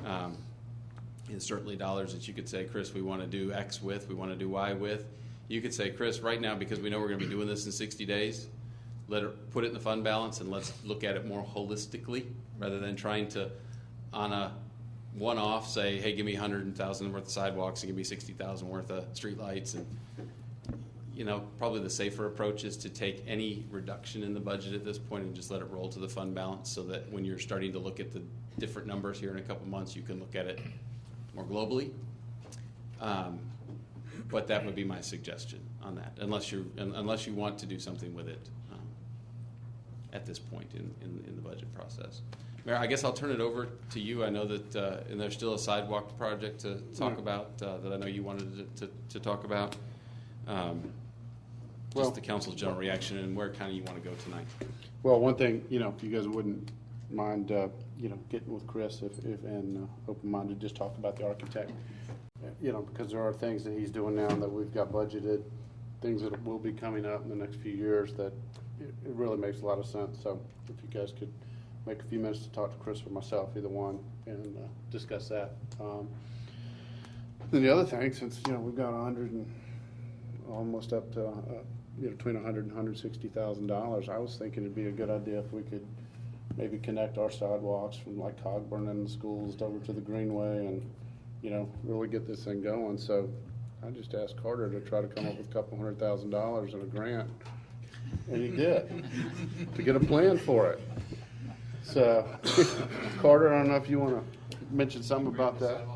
And certainly dollars that you could say, Chris, we want to do X with, we want to do Y with. You could say, Chris, right now, because we know we're going to be doing this in 60 days, put it in the fund balance and let's look at it more holistically rather than trying to, on a one-off, say, hey, give me $100,000 worth of sidewalks and give me $60,000 worth of streetlights. And probably the safer approach is to take any reduction in the budget at this point and just let it roll to the fund balance, so that when you're starting to look at the different numbers here in a couple months, you can look at it more globally. But that would be my suggestion on that, unless you want to do something with it at this point in the budget process. Mayor, I guess I'll turn it over to you. I know that, and there's still a sidewalk project to talk about that I know you wanted to talk about. Just the council's general reaction and where kind of you want to go tonight. Well, one thing, if you guys wouldn't mind, getting with Chris and open-minded, just talk about the architect. Because there are things that he's doing now that we've got budgeted, things that will be coming up in the next few years that it really makes a lot of sense. So if you guys could make a few minutes to talk to Chris or myself, either one, and discuss that. Then the other thing, since, we've got almost up to, between $100,000 and $160,000, I was thinking it'd be a good idea if we could maybe connect our sidewalks from like Cogburn and the schools over to the Greenway and, really get this thing going. So I just asked Carter to try to come up with a couple $100,000 in a grant, and he did, to get a plan for it. So, Carter, I don't know if you want to mention something about that.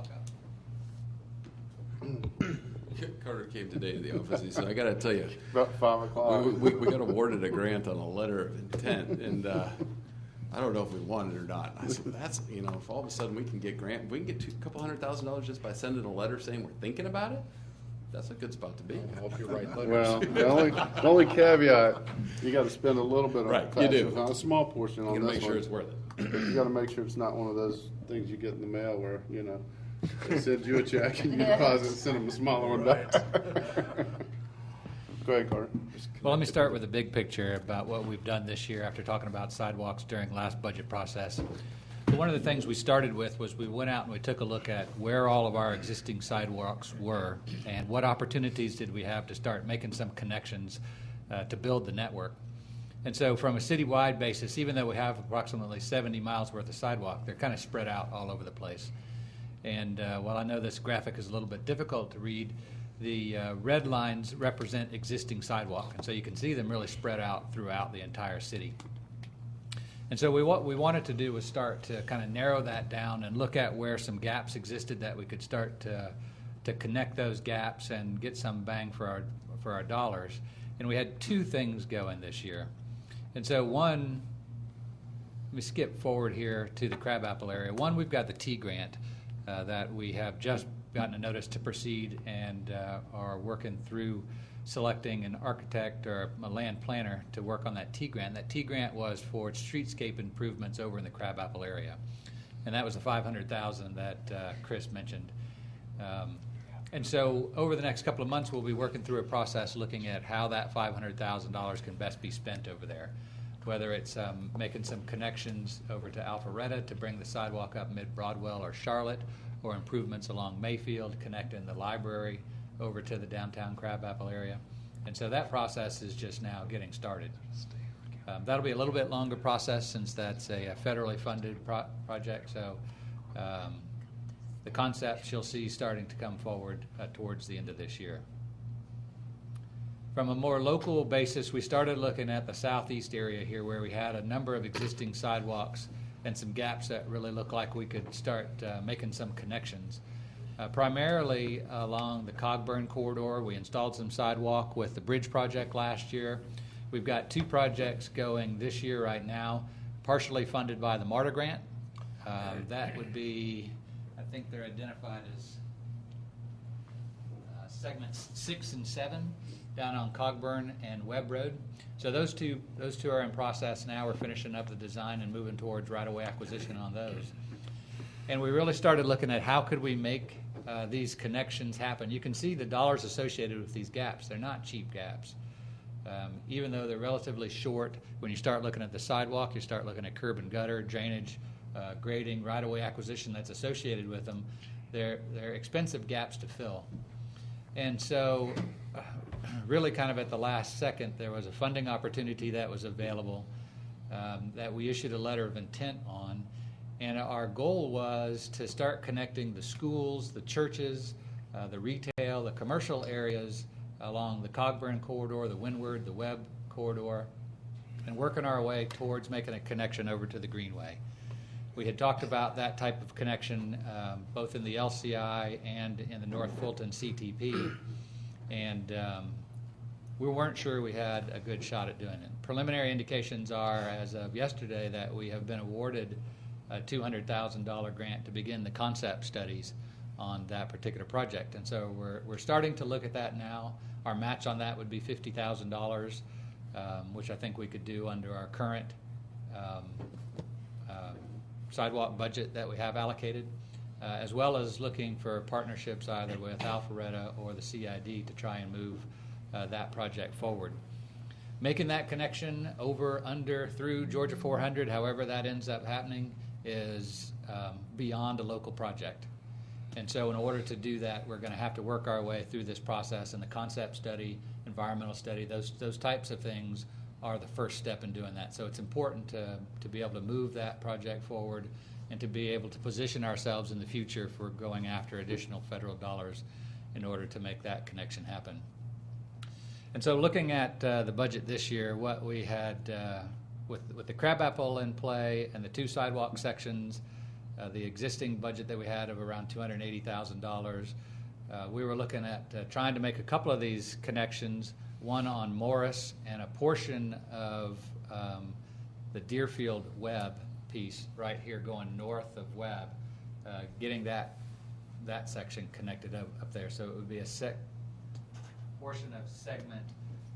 Carter came today to the office. He said, "I got to tell you, About 5 o'clock. we got awarded a grant on a letter of intent, and I don't know if we won it or not." I said, "That's if all of a sudden we can get grant, we can get a couple $100,000 just by sending a letter saying we're thinking about it. That's a good spot to be." I hope you write letters. Well, the only caveat, you got to spend a little bit on Right, it. you do. A small portion You on got to this make sure one. it's worth it. You got to make sure it's not one of those things you get in the mail where, they send you a check and you deposit and send them a smaller one back. Go ahead, Carter. Well, let me start with the big picture about what we've done this year after talking about sidewalks during last budget process. So one of the things we started with was we went out and we took a look at where all of our existing sidewalks were and what opportunities did we have to start making some connections to build the network. And so from a citywide basis, even though we have approximately 70 miles worth of sidewalk, they're kind of spread out all over the place. And while I know this graphic is a little bit difficult to read, the red lines represent existing sidewalk. And so you can see them really spread out throughout the entire city. And so what we wanted to do was start to kind of narrow that down and look at where some gaps existed that we could start to connect those gaps and get some bang for our dollars. And we had two things going this year. And so one, let me skip forward here to the Crabapple area. One, we've got the T grant that we have just gotten a notice to proceed and are working through selecting an architect or a land planner to work on that T grant. That T grant was for streetscape improvements over in the Crabapple area. And that was the $500,000 that Chris mentioned. And so over the next couple of months, we'll be working through a process looking at how that $500,000 can best be spent over there, whether it's making some connections over to Alpharetta to bring the sidewalk up mid-Broadwell or Charlotte, or improvements along Mayfield, connecting the library over to the downtown Crabapple area. And so that process is just now getting started. That'll be a little bit longer process since that's a federally funded project. So the concepts you'll see starting to come forward towards the end of this year. From a more local basis, we started looking at the southeast area here where we had a number of existing sidewalks and some gaps that really look like we could start making some connections. Primarily along the Cogburn corridor, we installed some sidewalk with the bridge project last year. We've got two projects going this year right now, partially funded by the MARTA grant. That would be, I think they're identified as segments 6 and 7 down on Cogburn and Webb Road. So those two are in process now. We're finishing up the design and moving towards right-of-way acquisition on those. And we really started looking at how could we make these connections happen. You can see the dollars associated with these gaps. They're not cheap gaps. Even though they're relatively short, when you start looking at the sidewalk, you start looking at curb and gutter, drainage, grading, right-of-way acquisition that's associated with them. They're expensive gaps to fill. And so really kind of at the last second, there was a funding opportunity that was available that we issued a letter of intent on. And our goal was to start connecting the schools, the churches, the retail, the commercial areas along the Cogburn corridor, the Windward, the Webb corridor, and working our way towards making a connection over to the Greenway. We had talked about that type of connection both in the LCI and in the North Fulton CTP, and we weren't sure we had a good shot at doing it. Preliminary indications are, as of yesterday, that we have been awarded a $200,000 grant to begin the concept studies on that particular project. And so we're starting to look at that now. Our match on that would be $50,000, which I think we could do under our current sidewalk budget that we have allocated, as well as looking for partnerships either with Alpharetta or the CID to try and move that project forward. Making that connection over, under, through Georgia 400, however that ends up happening, is beyond a local project. And so in order to do that, we're going to have to work our way through this process, and the concept study, environmental study, those types of things are the first step in doing that. So it's important to be able to move that project forward and to be able to position ourselves in the future for going after additional federal dollars in order to make that connection happen. And so looking at the budget this year, what we had with the crabapple in play and the 2 sidewalk sections, the existing budget that we had of around $280,000, we were looking at trying to make a couple of these connections, one on Morris and a portion of the Deerfield Webb piece right here going north of Webb, getting that section connected up there. So it would be a portion of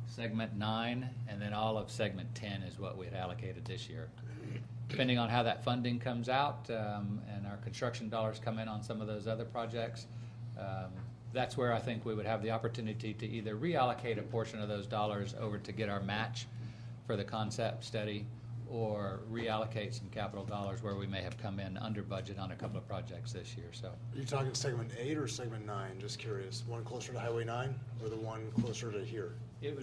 segment 9, and then all of segment 10 is what we had allocated this year. Depending on how that funding comes out and our construction dollars come in on some of those other projects, that's where I think we would have the opportunity to either reallocate a portion of those dollars over to get our match for the concept study, or reallocate some capital dollars where we may have come in under budget on a couple of projects this year. So, Are you talking segment 8 or segment 9? Just curious. One closer to Highway 9 or the one closer to here? it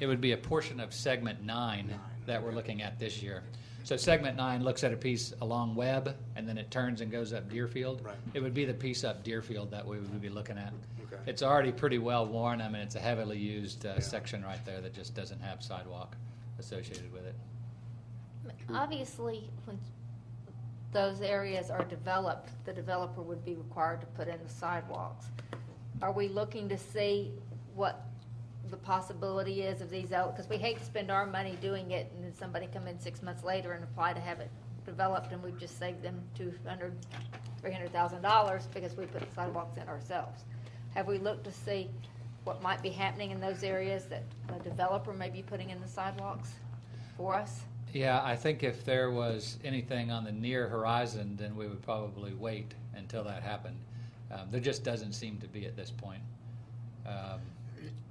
would be a portion of segment 9 that we're looking at this year. So segment 9 looks at a piece along Webb, and then it turns and goes up Deerfield. Right. It would be the piece up Deerfield that we would be looking at. Okay. It's already pretty well worn. I mean, it's a heavily used section right there that just doesn't have sidewalk associated with it. Obviously, when those areas are developed, the developer would be required to put in the sidewalks. Are we looking to see what the possibility is of these out? Because we hate to spend our money doing it and then somebody come in 6 months later and apply to have it developed, and we've just saved them $200,000, $300,000 because we put the sidewalks in ourselves. Have we looked to see what might be happening in those areas that a developer may be putting in the sidewalks for us? Yeah, I think if there was anything on the near horizon, then we would probably wait until that happened. There just doesn't seem to be at this point.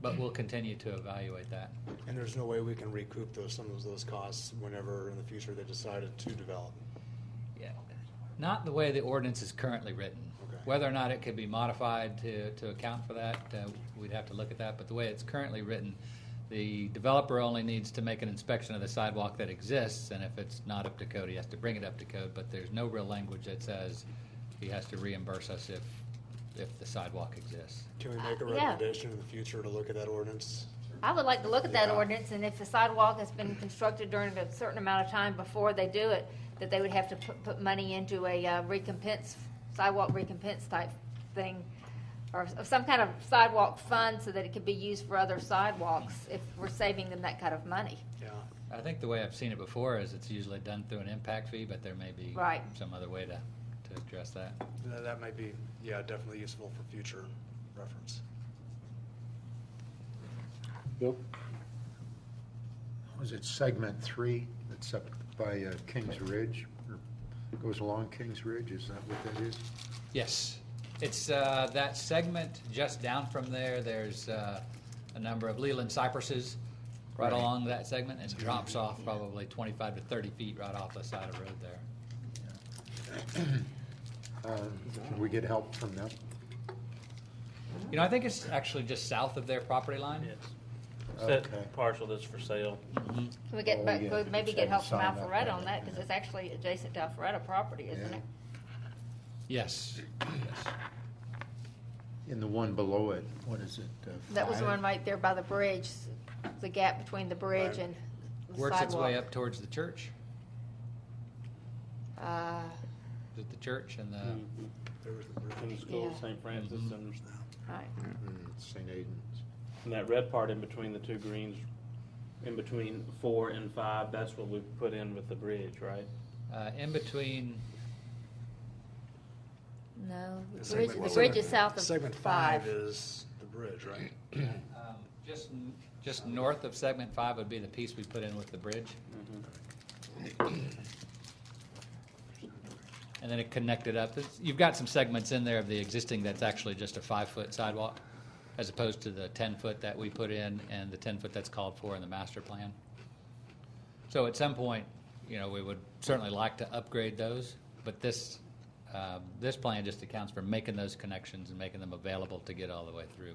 But we'll continue to evaluate that. And there's no way we can recoup some of those costs whenever in the future they decided to develop? Yeah, not the way the ordinance is currently written. Okay. Whether or not it could be modified to account for that, we'd have to look at that. But the way it's currently written, the developer only needs to make an inspection of the sidewalk that exists, and if it's not up to code, he has to bring it up to code. But there's no real language that says he has to reimburse us if the sidewalk exists. Can we make a Yeah. recommendation in the future to look at that ordinance? I would like to look at that Yeah. ordinance, and if the sidewalk has been constructed during a certain amount of time before they do it, that they would have to put money into a recompense, sidewalk recompense type thing, or some kind of sidewalk fund so that it could be used for other sidewalks if we're saving them that kind of money. Yeah. I think the way I've seen it before is it's usually done through an impact fee, but there may be Right. some other way to address that. That might be, definitely useful for future reference. Bill? Was it segment 3 that's up by Kings Ridge, or goes along Kings Ridge? Is that what that is? Yes. It's that segment just down from there. There's a number of Leland cypresses right along that segment, and it drops off probably 25 to 30 feet right off the side of the road there. Can we get help from them? You know, I think it's actually just south of their property line. Yes. That Okay. parcel that's for sale. Can we get, Oh, but yeah. could maybe Just get have help a from sign up Alpharetta there. on that, because it's actually adjacent to Alpharetta property, isn't Yeah. it? Yes. In the one below it, what is it? That was the 5? one right there by the bridge, the gap between the bridge Right. and the Works its way sidewalk. up towards the church. Is it the church and the, There was the bridge. In the school, Yeah. St. Francis, and Right. St. Aidan's. that red part in between the two greens, in between 4 and 5, that's what we put in with the bridge, right? in between, No, the Segment- bridge is south of Segment 5 is the bridge, right? just north of segment 5 would be the piece we put in with the bridge. And then it connected up. You've got some segments in there of the existing that's actually just a 5-foot sidewalk, as opposed to the 10-foot that we put in and the 10-foot that's called for in the master plan. So at some point, we would certainly like to upgrade those, but this plan just accounts for making those connections and making them available to get all the way through.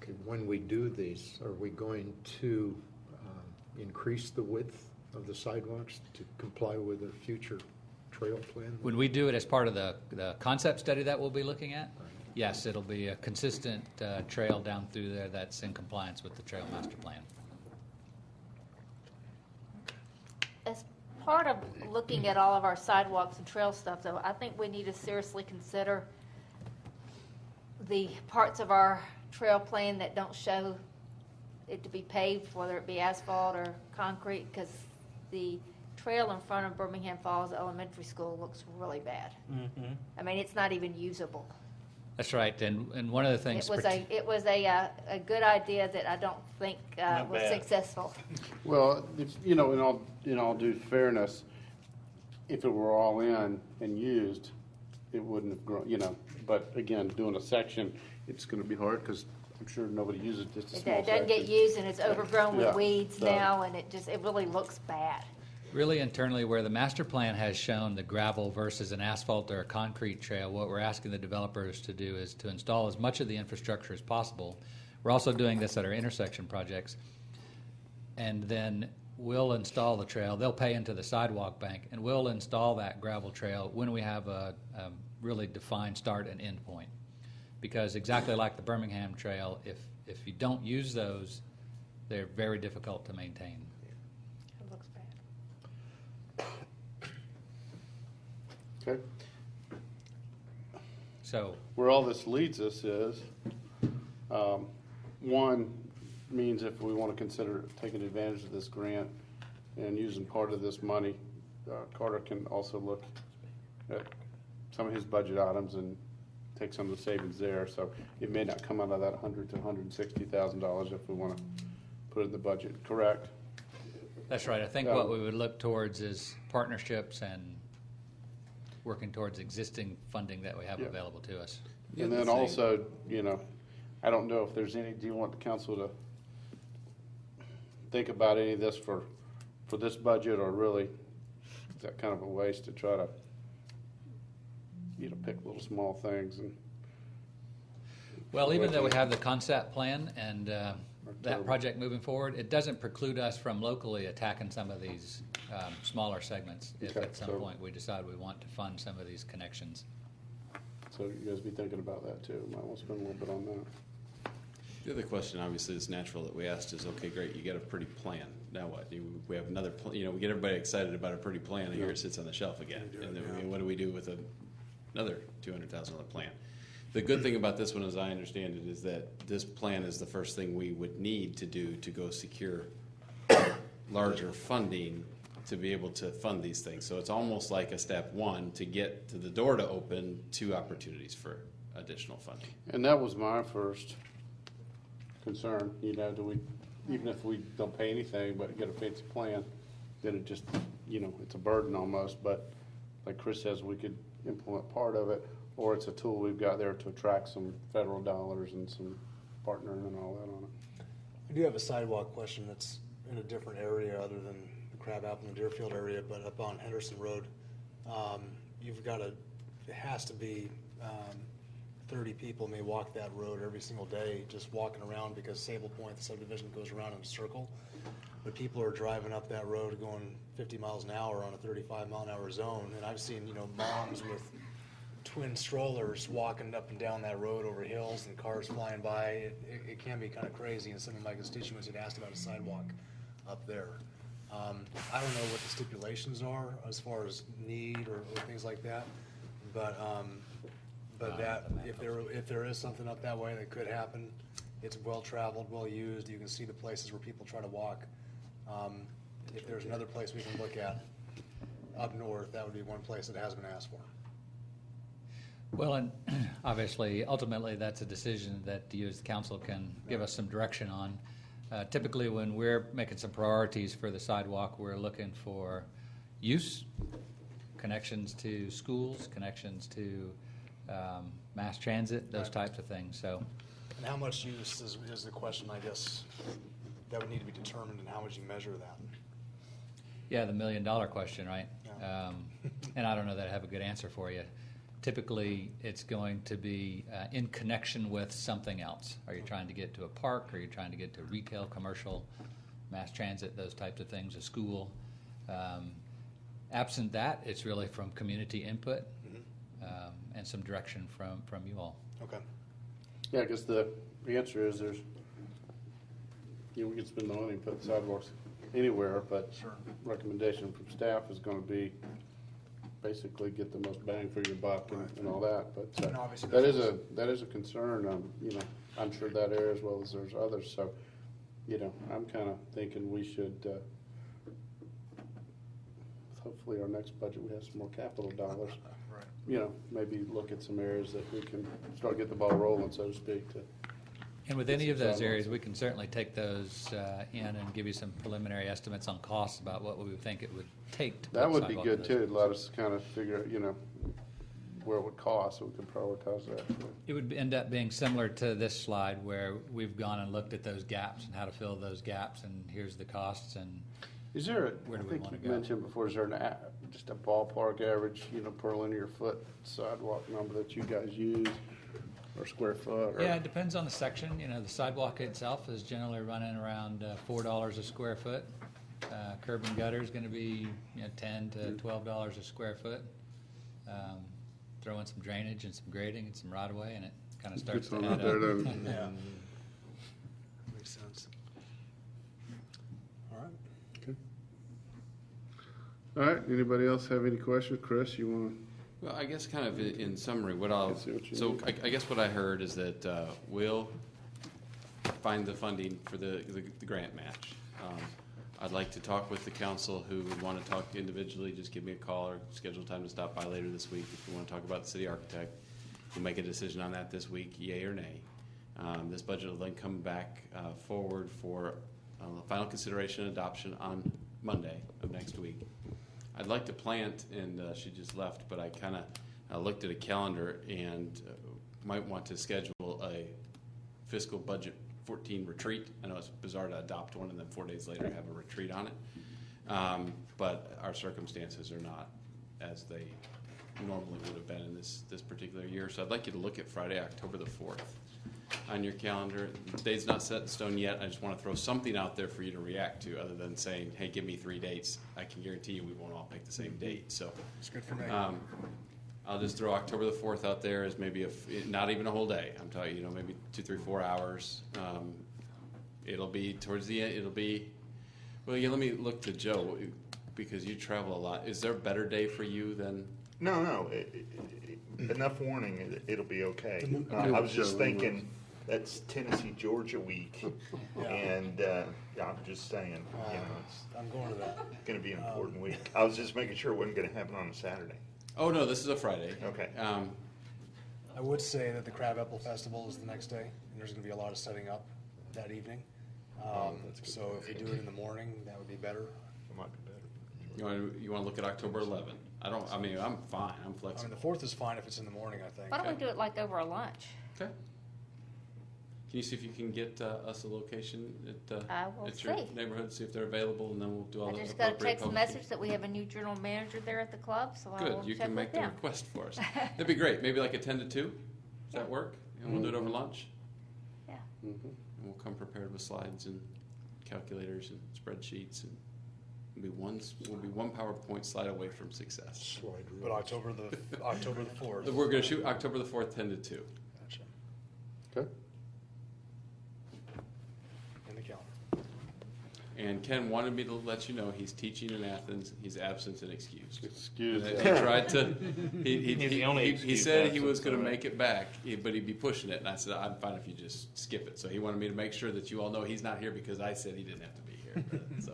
Okay, when we do these, are we going to increase the width of the sidewalks to comply with a future trail plan? When we do it as part of the concept study that we'll be looking at, yes, it'll be a consistent trail down through there that's in compliance with the trail master plan. As part of looking at all of our sidewalks and trail stuff, though, I think we need to seriously consider the parts of our trail plan that don't show it to be paved, whether it be asphalt or concrete, because the trail in front of Birmingham Falls Elementary School looks really bad. Mm-hmm. I mean, it's not even usable. That's right, and one of the things. It was a good idea that I don't think Not was bad. successful. Well, it's, in all due fairness, if it were all in and used, it wouldn't have grown, but again, doing a section, it's gonna be hard, because I'm sure nobody uses just a It small it doesn't get section. used, and it's overgrown Yeah, with weeds so- now, and it really looks bad. Really internally, where the master plan has shown the gravel versus an asphalt or a concrete trail, what we're asking the developers to do is to install as much of the infrastructure as possible. We're also doing this at our intersection projects. And then we'll install the trail. They'll pay into the sidewalk bank, and we'll install that gravel trail when we have a really defined start and end point. Because exactly like the Birmingham Trail, if you don't use those, they're very difficult to maintain. It looks bad. Okay, So where all this leads us is, one means if we want to consider taking advantage of this grant and using part of this money, Carter can also look at some of his budget items and take some of the savings there. So it may not come out of that $100,000 to $160,000 if we want to put it in the budget, correct? that's right. I think what we would look towards is partnerships and working towards existing funding that we have Yeah. available to us. The And other then thing- also, I don't know if there's any, do you want the council to think about any of this for this budget, or really is that kind of a waste to try to, pick little small things and, Well, even though we have the concept plan and that project moving forward, it doesn't preclude us from locally attacking some of these smaller segments if Okay, at some so- point we decide we want to fund some of these connections. so you guys be thinking about that too. Might want to spend a little bit on that. The other question, obviously, that's natural that we asked is, okay, great, you got a pretty plan. Now what? We have another, we get everybody excited about a pretty plan, and here it sits on the shelf again. And then what do we do with another $200,000 plan? The good thing about this one, as I understand it, is that this plan is the first thing we would need to do to go secure larger funding to be able to fund these things. So it's almost like a step one to get to the door to open 2 opportunities for additional funding. And that was my first concern, do we, even if we don't pay anything, but get a fancy plan, then it just, it's a burden almost, but like Chris says, we could implement part of it, or it's a tool we've got there to attract some federal dollars and some partnering and all that on it. I do have a sidewalk question that's in a different area other than the Crab Apple and Deerfield area, but up on Henderson Road, you've got it has to be 30 people may walk that road every single day, just walking around, because Sable Point, the subdivision, goes around in a circle. But people are driving up that road going 50 miles an hour on a 35-mile-an-hour zone, and I've seen, moms with twin strollers walking up and down that road over hills and cars flying by. It can be kind of crazy, and some of my constituents had asked about a sidewalk up there. I don't know what the stipulations are as far as need or things like that, But that, if there is something up that way that could happen, it's well-traveled, well-used, you can see the places where people try to walk. If there's another place we can look at up north, that would be one place that has been asked for. Well, and obviously, ultimately, that's a decision that you as the council can give us some direction on. Typically, when we're making some priorities for the sidewalk, we're looking for use, connections to schools, connections to mass transit, those types of things. So, And how much use is the question, I guess, that would need to be determined, and how would you measure that? yeah, the $1 million question, right? Yeah. And I don't know that I have a good answer for you. Typically, it's going to be in connection with something else. Are you trying to get to a park? Are you trying to get to retail, commercial, mass transit, those types of things, a school? Absent that, it's really from community input and some direction from you all. Okay. Yeah, I guess the answer is there's, we can spend the money and put sidewalks anywhere, but recommendation from staff is gonna be basically get the most bang for your buck and all that, but And obviously that is a concern, I'm sure that area as well as there's others, so, I'm kinda thinking we should, hopefully our next budget, we have some more capital dollars. Right. Maybe look at some areas that we can start get the ball rolling, so to speak, to. And with any of those areas, we can certainly take those in and give you some preliminary estimates on costs about what we would think it would take to put That would be sidewalk good in too, those. to let us kind of figure out, where it would cost, so we can prioritize that. It would end up being similar to this slide where we've gone and looked at those gaps and how to fill those gaps, and here's the costs, and Is there, Where I do we think wanna you go? mentioned before, is there just a ballpark average, per linear foot sidewalk number that you guys use, or square foot? Or- yeah, it depends on the section. The sidewalk itself is generally running around $4 a square foot. Curb and gutter is going to be $10 to $12 a square foot. Throw in some drainage and some grading and some right of way, and it kind of starts to Gets add on out there, up. doesn't it? Yeah. Makes sense. All right. All right, anybody else have any questions? Chris, you want Well, I guess kind of in summary, what I'll, I see what you so mean. I guess what I heard is that we'll find the funding for the grant match. I'd like to talk with the council who would want to talk individually. Just give me a call or schedule time to stop by later this week if you want to talk about the city architect. We'll make a decision on that this week, yay or nay. This budget will then come back forward for final consideration and adoption on Monday of next week. I'd like to plant, and she just left, but I kind of looked at a calendar and might want to schedule a fiscal budget 14 retreat. I know it's bizarre to adopt one and then 4 days later have a retreat on it, but our circumstances are not as they normally would have been in this particular year. So I'd like you to look at Friday, October the 4th on your calendar. The date's not set in stone yet. I just want to throw something out there for you to react to other than saying, hey, give me 3 dates. I can guarantee you we won't all pick the same date. So It's good for me. I'll just throw October the 4th out there as maybe not even a whole day. I'm telling you, maybe 2, 3, 4 hours. It'll be towards the end. It'll be, well, yeah, let me look to Joe because you travel a lot. Is there a better day for you than? No. Enough warning, it'll be okay. Okay. I was just thinking, that's Tennessee, Georgia week. Yeah. And, I'm just saying, it's I'm going to that. gonna be an important week. I was just making sure it wasn't gonna happen on a Saturday. Oh no, this is a Friday. Okay. I would say that the Crab Apple Festival is the next day, and there's going to be a lot of setting up that evening. that's good. So if you do it in the morning, that would be better. It might be better. You want to look at October 11th? I'm fine. I'm I mean, flexible. the 4th is fine if it's in the morning, I think. Why don't we do it like over a lunch? Okay. Can you see if you can get us a location I will at your see. neighborhood, see if they're available, and then we'll do all I the just got a appropriate text public- message that we have a new general manager there at the club, so I Good, will you check can with make the them. request for us. That'd be great. Maybe like a 10 to 2? Does that work? And we'll do it over lunch? Yeah. And we'll come prepared with slides and calculators and spreadsheets, and we'll be one PowerPoint slide away from success. Slide But rules. October the 4th. We're going to shoot October the 4th, 10 to 2. Gotcha. Okay. In the calendar. And Ken wanted me to let you know he's teaching in Athens. He's absent and excused. Excuse He me. tried to. He He's the only he excused said he absent, was going to so- make it back, but he'd be pushing it. And I said, I'm fine if you just skip it. So he wanted me to make sure that you all know he's not here because I said he didn't have to be here. So,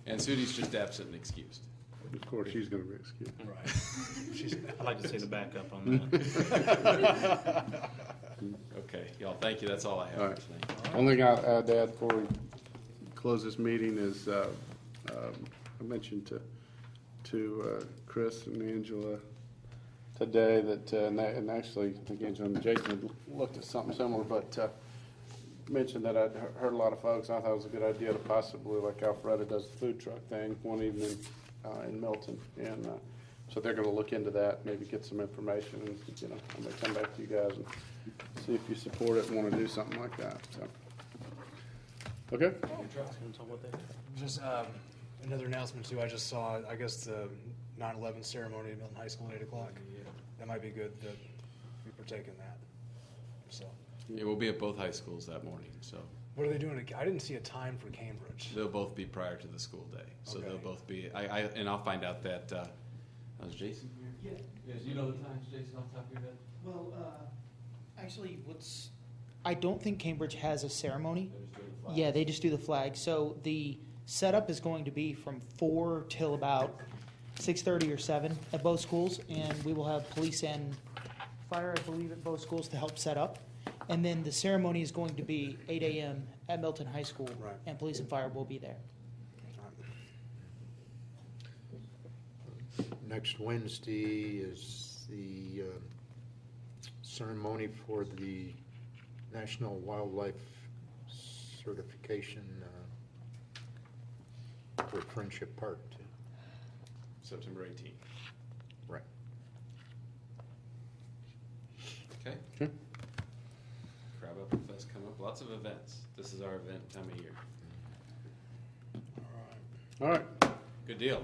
and Sudi's just absent and excused. Of course, she's going to be excused. Right. I'd like to see the backup on that. Okay, y'all. Thank you. That's all I have All right. for tonight. Only thing I'll add before we close this meeting is, I mentioned to Chris and Angela today that, and actually, I think Angela and Jason had looked at something similar, but mentioned that I'd heard a lot of folks, and I thought it was a good idea to possibly, like Alpharetta does the food truck thing one evening in Milton. And so they're going to look into that, maybe get some information, and, I'm going to come back to you guys and see if you support it and want to do something like that, so. Okay? Just another announcement too, I just saw, I guess the 9/11 ceremony at Milton High School at 8 o'clock. That might be good that we partake in that, so. It will be at both high schools that morning, so What are they doing? I didn't see a time for Cambridge. they'll both be prior to the school day. So Okay. they'll both be. And I'll find out that. Was Jason here? Yeah. Do you know the times, Jason, off the top of your head? Well, actually, I don't think Cambridge has a ceremony. Yeah, they just do the flag. So the setup is going to be from 4 till about 6:30 or 7 at both schools, and we will have police and fire, I believe, at both schools to help set up. And then the ceremony is going to be 8 a.m. at Milton High School, Right. and police and fire will be there. Next Wednesday is the ceremony for the National Wildlife Certification for Friendship Park, too. September 18th. Right. Okay. Sure. Crab Apple Fest come up. Lots of events. This is our event time of year. All right. Good deal.